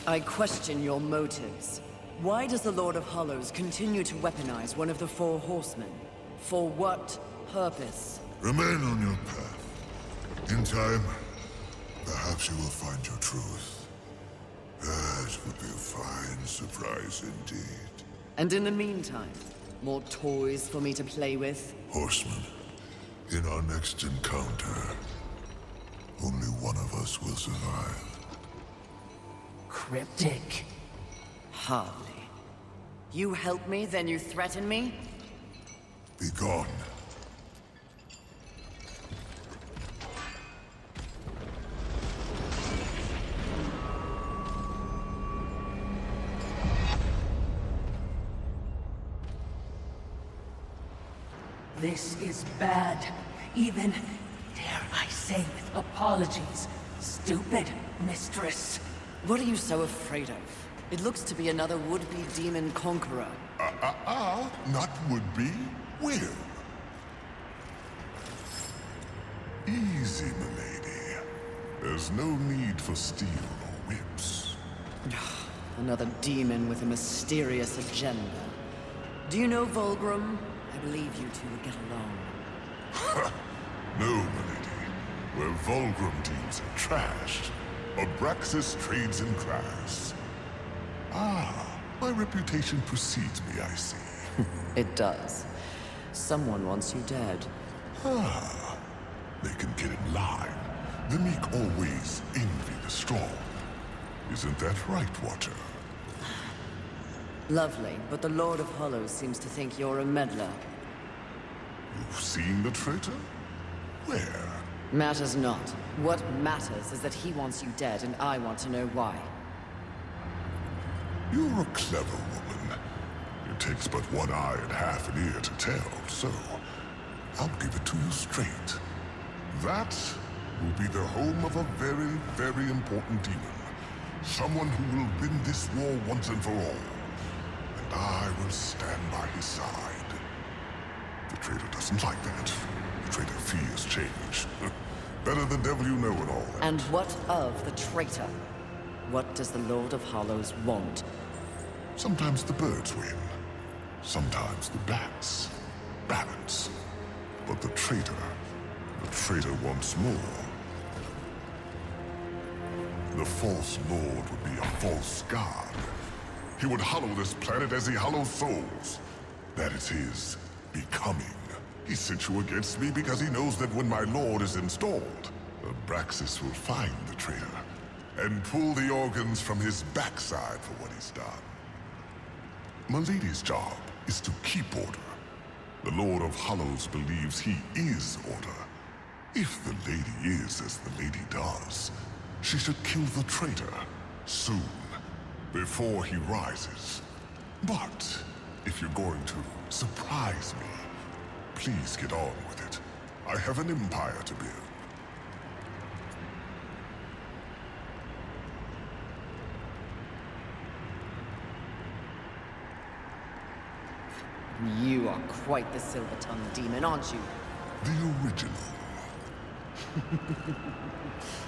I question your motives. Why does the Lord of Hollows continue to weaponize one of the four horsemen? For what purpose? Remain on your path. In time, perhaps you will find your truth. That would be a fine surprise indeed. And in the meantime, more toys for me to play with? Horseman, in our next encounter, only one of us will survive. Cryptic. Hardly. You help me, then you threaten me? Be gone. This is bad. Even, dare I say with apologies, stupid, mistress. What are you so afraid of? It looks to be another would-be demon conqueror. Not would-be, will. Easy, milady. There's no need for steel or whips. Another demon with a mysterious agenda. Do you know Volgrim? I believe you two would get along. No, milady. Where Volgrim deems are trashed, Abraxas trades in class. My reputation precedes me, I see. It does. Someone wants you dead. They can get in line. The meek always envy the strong. Isn't that right, Watcher? Lovely, but the Lord of Hollows seems to think you're a meddler. You've seen the traitor? Where? Matters not. What matters is that he wants you dead, and I want to know why. You're a clever woman. It takes but one eye and half an ear to tell, so I'll give it to you straight. That will be the home of a very, very important demon. Someone who will win this war once and for all. And I will stand by his side. The traitor doesn't like that. The traitor fears change. Better the devil you know and all that. And what of the traitor? What does the Lord of Hollows want? Sometimes the birds win. Sometimes the bats. Balance. But the traitor wants more. The false lord would be a false god. He would hollow this planet as he hollows souls. That is his becoming. He sent you against me because he knows that when my lord is installed, Abraxas will find the traitor and pull the organs from his backside for what he's done. Milady's job is to keep order. The Lord of Hollows believes he is order. If the lady is as the lady does, she should kill the traitor soon, before he rises. But if you're going to surprise me, please get on with it. I have an empire to build. You are quite the silver-tongued demon, aren't you? The original.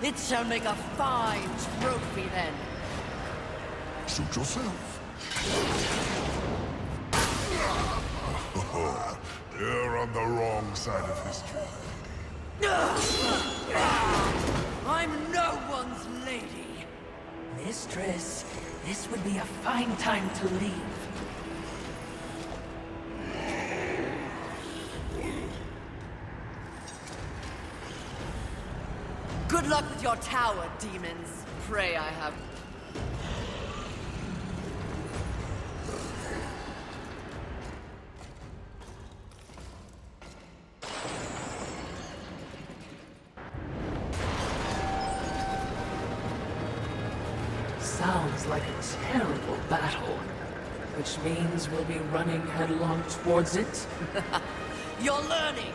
It shall make a fine trophy, then. Suit yourself. You're on the wrong side of history. I'm no one's lady. Mistress, this would be a fine time to leave. Good luck with your tower, demons. Pray I have... Sounds like a terrible battle. Which means we'll be running headlong towards it. You're learning!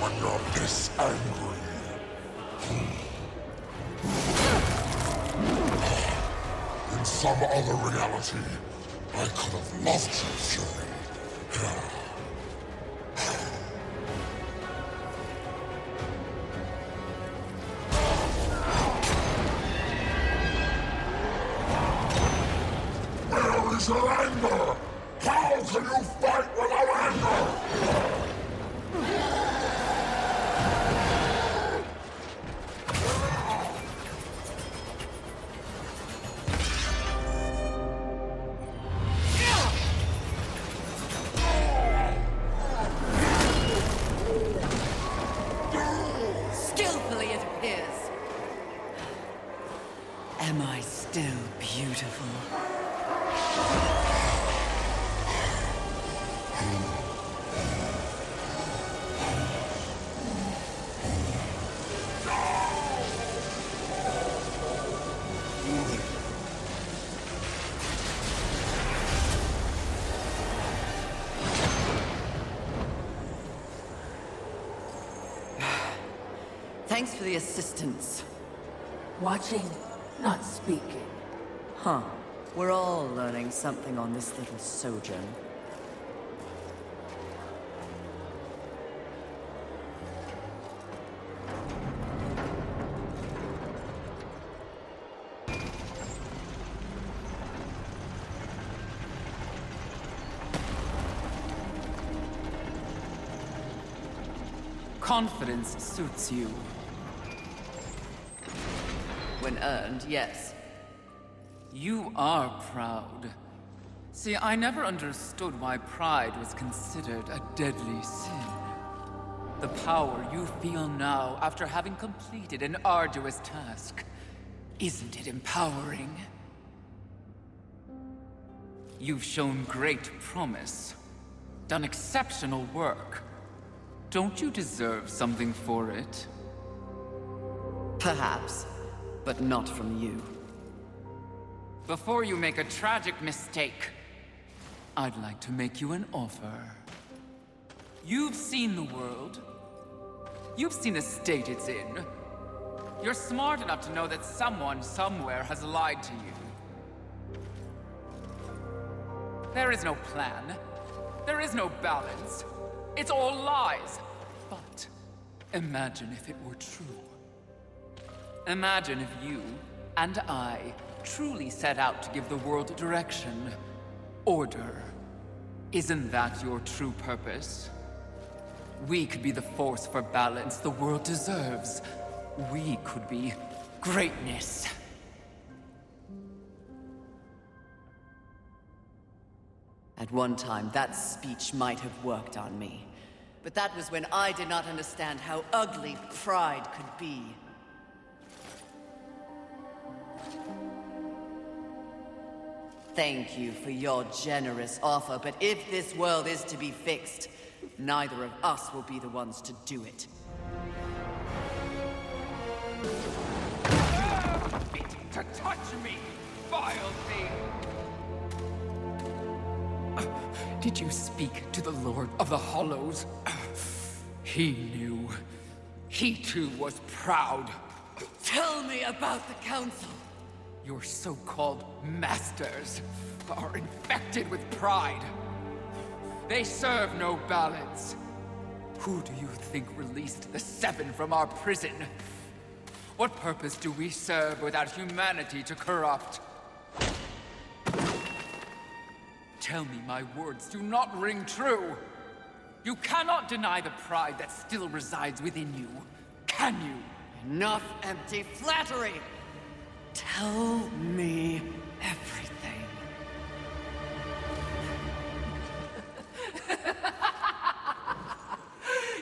when you're this angry. In some other reality, I could have loved you, Fury. Where is your anger? How can you fight without anger? Skillfully, it appears. Am I still beautiful? Thanks for the assistance. Watching, not speaking. Huh. We're all learning something on this little sojourn. Confidence suits you. When earned, yes. You are proud. See, I never understood why pride was considered a deadly sin. The power you feel now after having completed an arduous task, isn't it empowering? You've shown great promise, done exceptional work. Don't you deserve something for it? Perhaps, but not from you. Before you make a tragic mistake, I'd like to make you an offer. You've seen the world. You've seen the state it's in. You're smart enough to know that someone somewhere has lied to you. There is no plan. There is no balance. It's all lies. But imagine if it were true. Imagine if you and I truly set out to give the world direction, order. Isn't that your true purpose? We could be the force for balance the world deserves. We could be greatness. At one time, that speech might have worked on me. But that was when I did not understand how ugly pride could be. Thank you for your generous offer, but if this world is to be fixed, neither of us will be the ones to do it. To touch me, vile thing! Did you speak to the Lord of the Hollows? He knew. He too was proud. Tell me about the Council! Your so-called masters are infected with pride. They serve no balance. Who do you think released the Seven from our prison? What purpose do we serve without humanity to corrupt? Tell me my words do not ring true. You cannot deny the pride that still resides within you, can you? Enough empty flattery! Tell me everything.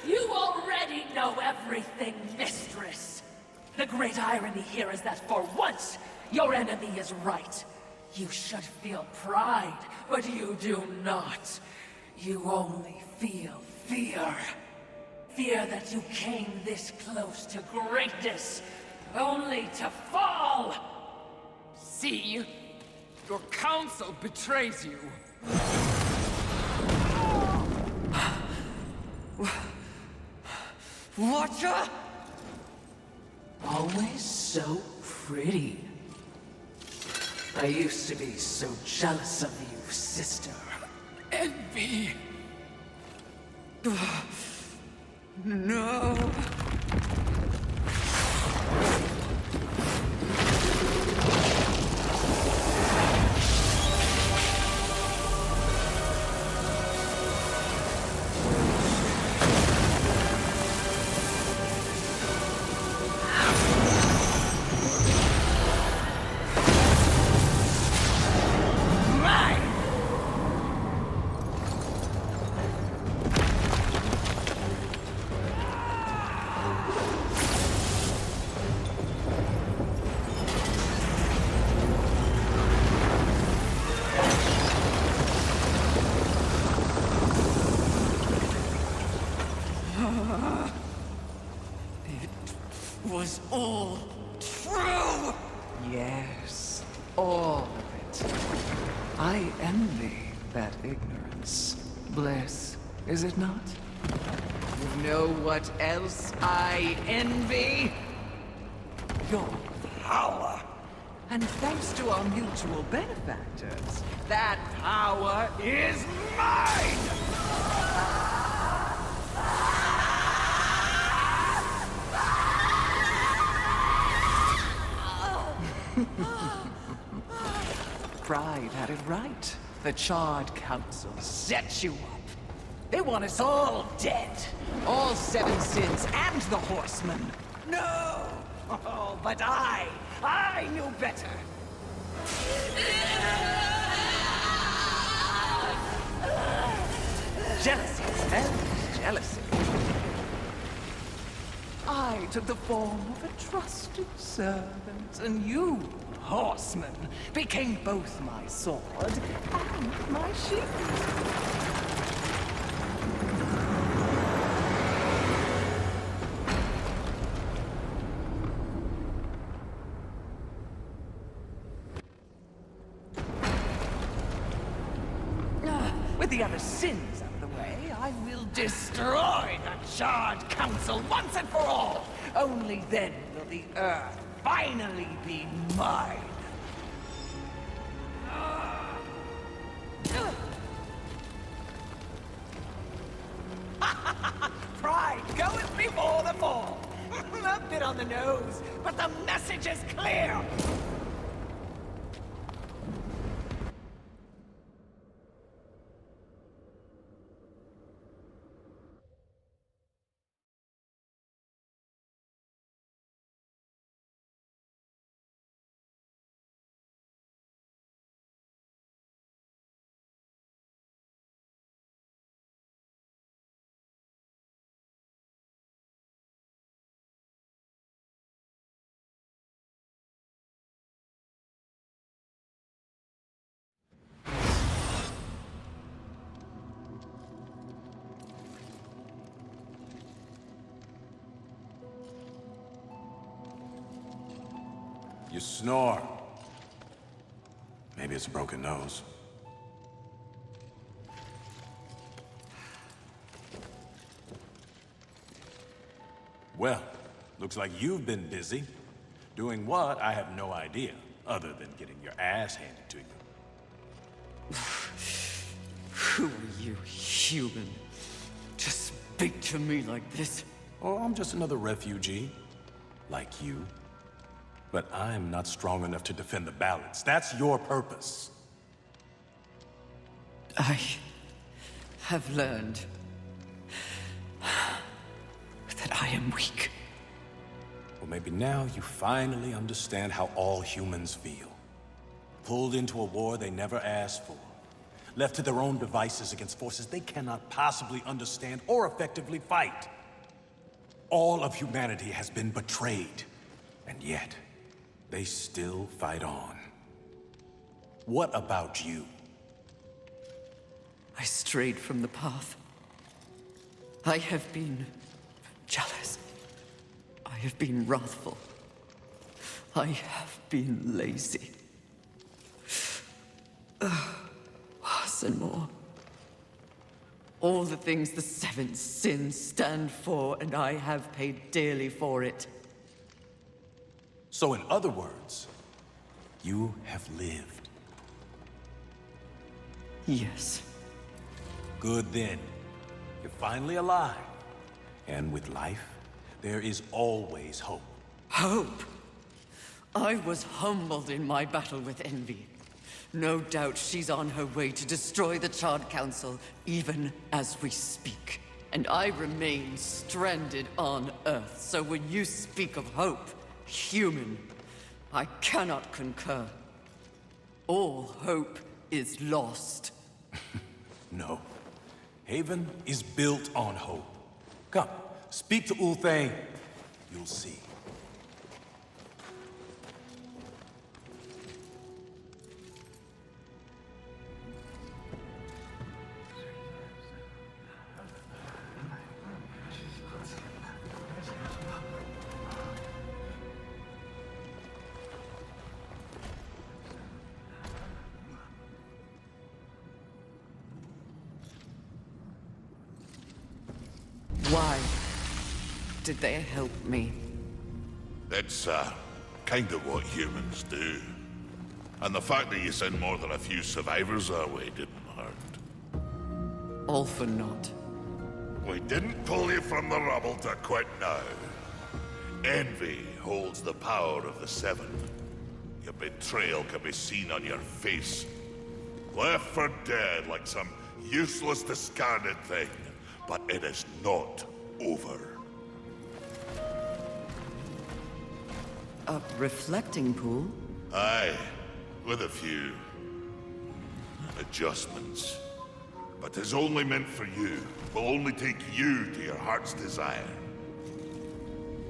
You already know everything, mistress. The great irony here is that for once, your enemy is right. You should feel pride, but you do not. You only feel fear. Fear that you came this close to greatness, only to fall! See? Your council betrays you. Watcher! Always so pretty. I used to be so jealous of you, sister. Envy. No. Was all true! Yes, all of it. I envy that ignorance. Bliss, is it not? You know what else I envy? Your power. And thanks to our mutual benefactors, that power is mine! Pride had it right. The Charred Council set you up. They want us all dead. All Seven Sins and the Horsemen. No! Oh, but I knew better. Jealousy, selfish jealousy. I took the form of a trusted servant, and you, Horseman, became both my sword and my shield. With the other sins out of the way, I will destroy the Charred Council once and for all! Only then will the Earth finally be mine! Pride goeth before the fall! A bit on the nose, but the message is clear! You snore. Maybe it's a broken nose. Well, looks like you've been busy. Doing what, I have no idea, other than getting your ass handed to you. Who are you, human, to speak to me like this? Oh, I'm just another refugee, like you. But I'm not strong enough to defend the balance. That's your purpose. I have learned that I am weak. Well, maybe now you finally understand how all humans feel. Pulled into a war they never asked for. Left to their own devices against forces they cannot possibly understand or effectively fight. All of humanity has been betrayed. And yet, they still fight on. What about you? I strayed from the path. I have been jealous. I have been wrathful. I have been lazy. Worse and more. All the things the seven sins stand for, and I have paid dearly for it. So in other words, you have lived. Yes. Good then. You're finally alive. And with life, there is always hope. Hope? I was humbled in my battle with Envy. No doubt she's on her way to destroy the Charred Council, even as we speak. And I remain stranded on Earth, so when you speak of hope, human, I cannot concur. All hope is lost. No. Haven is built on hope. Come, speak to Ulthane. You'll see. Why did they help me? It's, kind of what humans do. And the fact that you sent more than a few survivors our way didn't hurt. All for naught. We didn't pull you from the rubble to quit now. Envy holds the power of the Seven. Your betrayal can be seen on your face. Left for dead like some useless, discarded thing. But it is not over. A reflecting pool? Aye, with a few adjustments. But it's only meant for you. Will only take you to your heart's desire.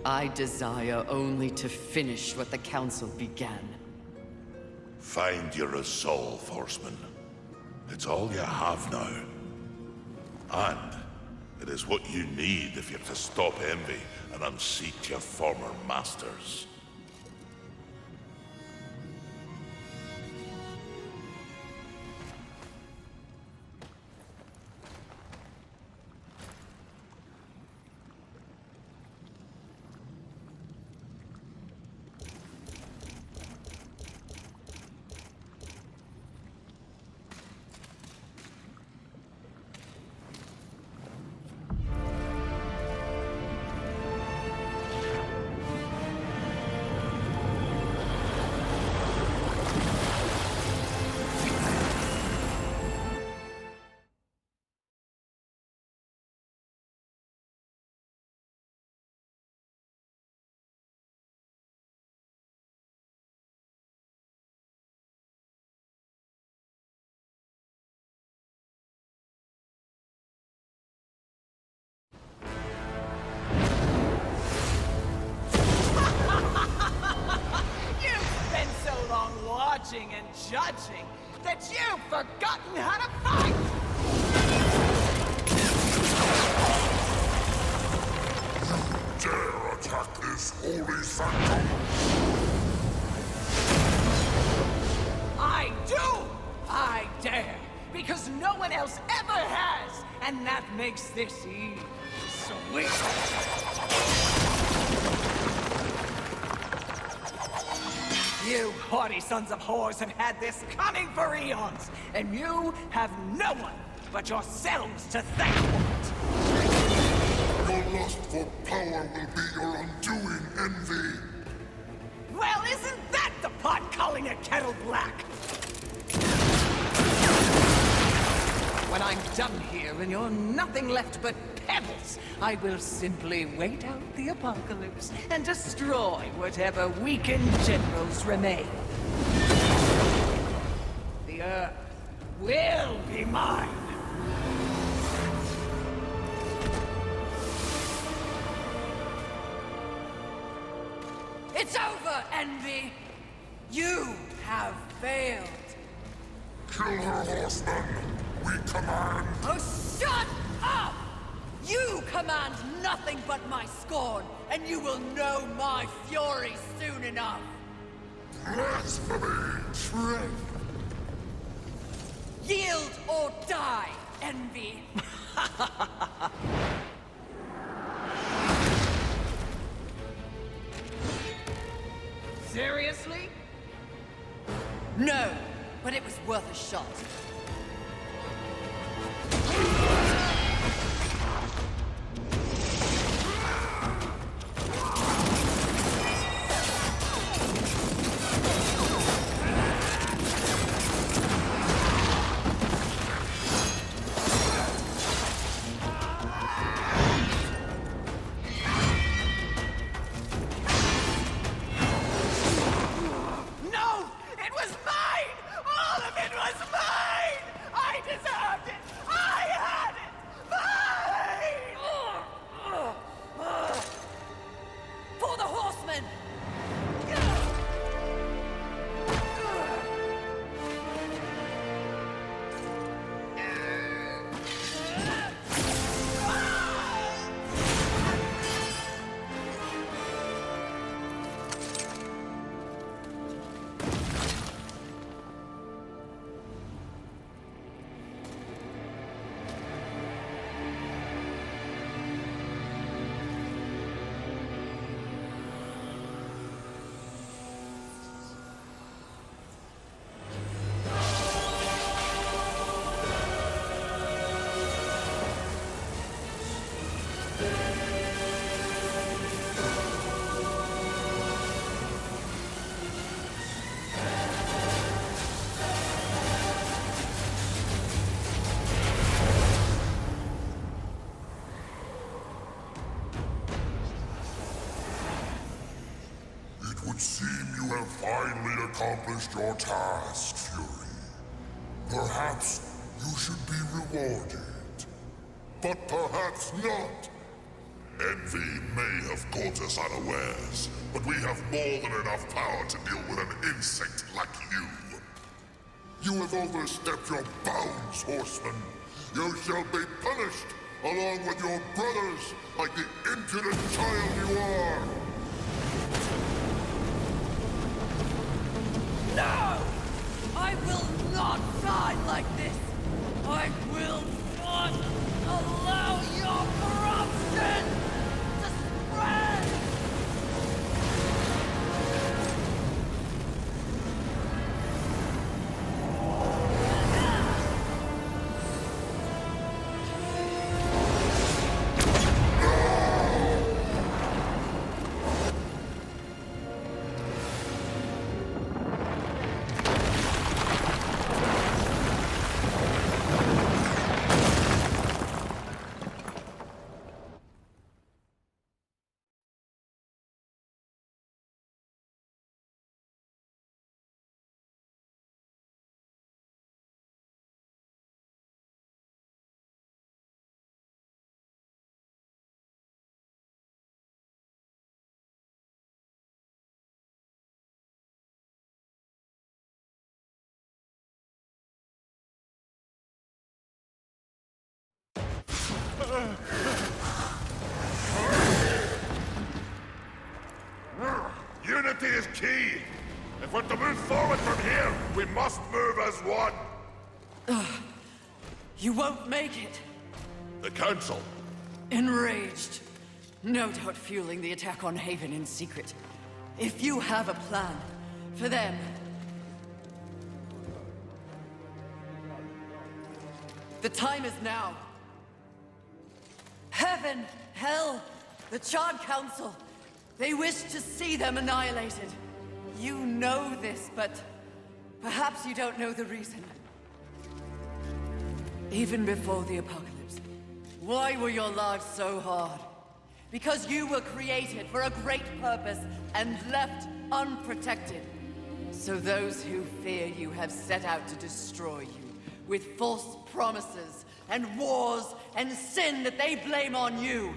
I desire only to finish what the Council began. Find your resolve, Horseman. It's all you have now. And it is what you need if you're to stop Envy and unseat your former masters. And judging that you've forgotten how to fight! Dare attack this holy sanctum! I do! I dare! Because no one else ever has! And that makes this sweet! You haughty sons of whores have had this coming for eons, and you have no one but yourselves to thank for it. Your lust for power will be your undoing, Envy. Well, isn't that the pot calling a kettle black? When I'm done here and you're nothing left but pebbles, I will simply wait out the apocalypse and destroy whatever weakened generals remain. The Earth will be mine. It's over, Envy! You have failed! Kill her, Horseman! We command! Oh, shut up! You command nothing but my scorn, and you will know my fury soon enough! Blasphemy! Yield or die! envy. Seriously? No, but it was worth a shot. No! It was mine! All of it was mine! I deserved it! I had it! Mine! For the horsemen! It would seem you have finally accomplished your task, Fury. Perhaps you should be rewarded. But perhaps not. Envy may have caught us unawares, but we have more than enough power to deal with an insect like you. You have overstepped your bounds, horseman. You shall be punished, along with your brothers, like the impudent child you are. No! I will not die like this! I will not allow your corruption to spread! Unity is key. If we're to move forward from here, we must move as one. You won't make it. The Council. Enraged. No doubt fueling the attack on Haven in secret. If you have a plan for them... The time is now. Heaven, hell, the Charred Council. They wish to see them annihilated. You know this, but perhaps you don't know the reason. Even before the apocalypse, why were your lives so hard? Because you were created for a great purpose and left unprotected. So those who fear you have set out to destroy you with false promises and wars and sin that they blame on you.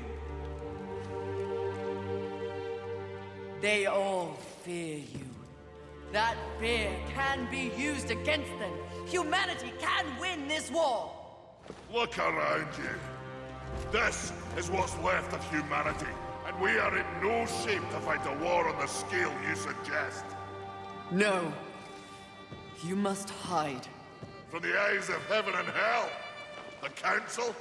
They all fear you. That fear can be used against them. Humanity can win this war. Look around you. This is what's left of humanity, and we are in no shape to fight a war on the scale you suggest. No. You must hide. From the eyes of heaven and hell. The Council?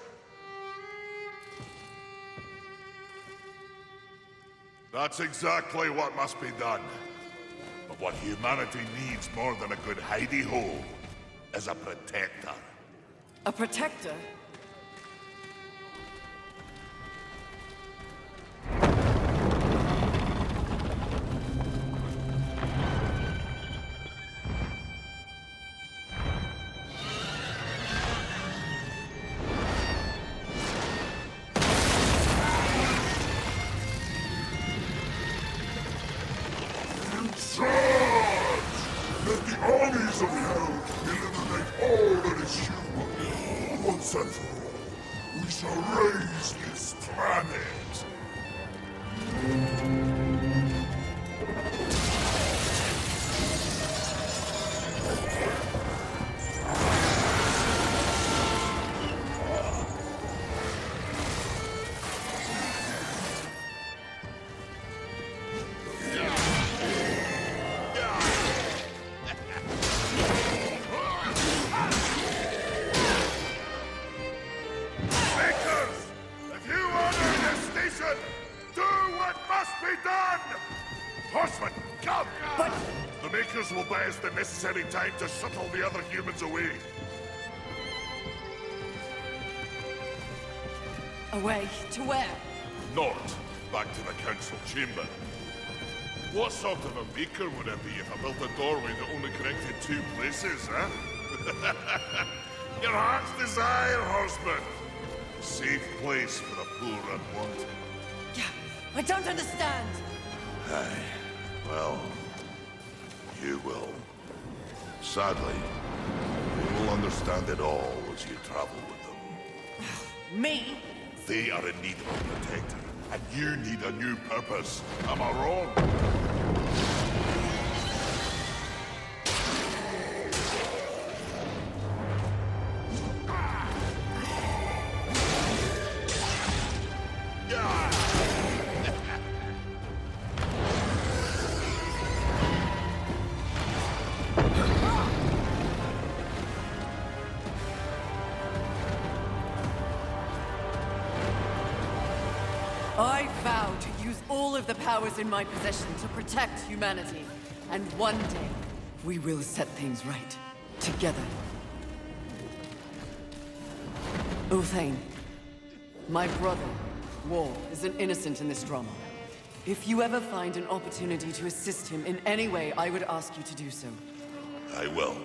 That's exactly what must be done. But what humanity needs more than a good hidey-hole is a protector. A protector? Let the armies of hell eliminate all that is human. Once and for all, we shall raise this planet. Horsemen, come! But... The Makers will buy us the necessary time to shuttle the other humans away. Away? To where? North, back to the Council Chamber. What sort of a Maker would it be if I built a doorway that only connected two places, huh? Your heart's desire, Horseman. A safe place for the poor and wanted. I don't understand! Aye. Well, you will. Sadly, you will understand it all as you travel with them. Me? They are in need of a protector, and you need a new purpose. Am I wrong? I vow to use all of the powers in my possession to protect humanity. And one day, we will set things right. Together. Uthane, my brother, War, is an innocent in this drama. If you ever find an opportunity to assist him in any way, I would ask you to do so. I will.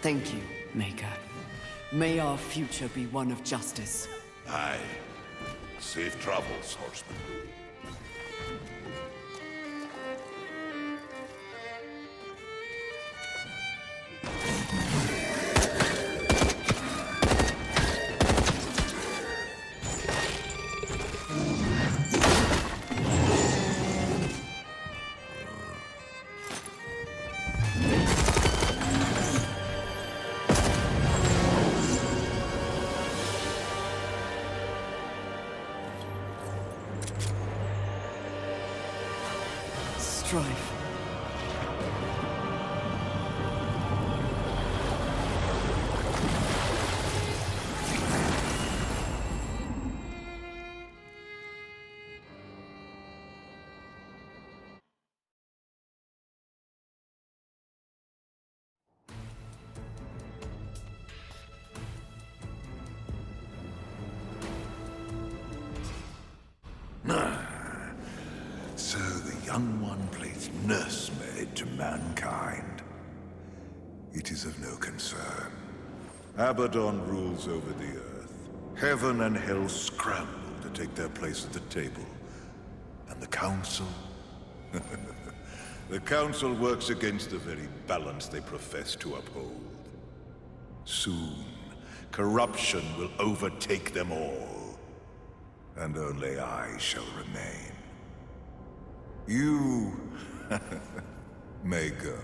Thank you, Maker. May our future be one of justice. Aye. Safe travels, Horseman. Strife. So the young one plays nursemaid to mankind. It is of no concern. Abaddon rules over the earth. Heaven and hell scramble to take their place at the table. And the Council? The Council works against the very balance they profess to uphold. Soon, corruption will overtake them all. And only I shall remain. You may go.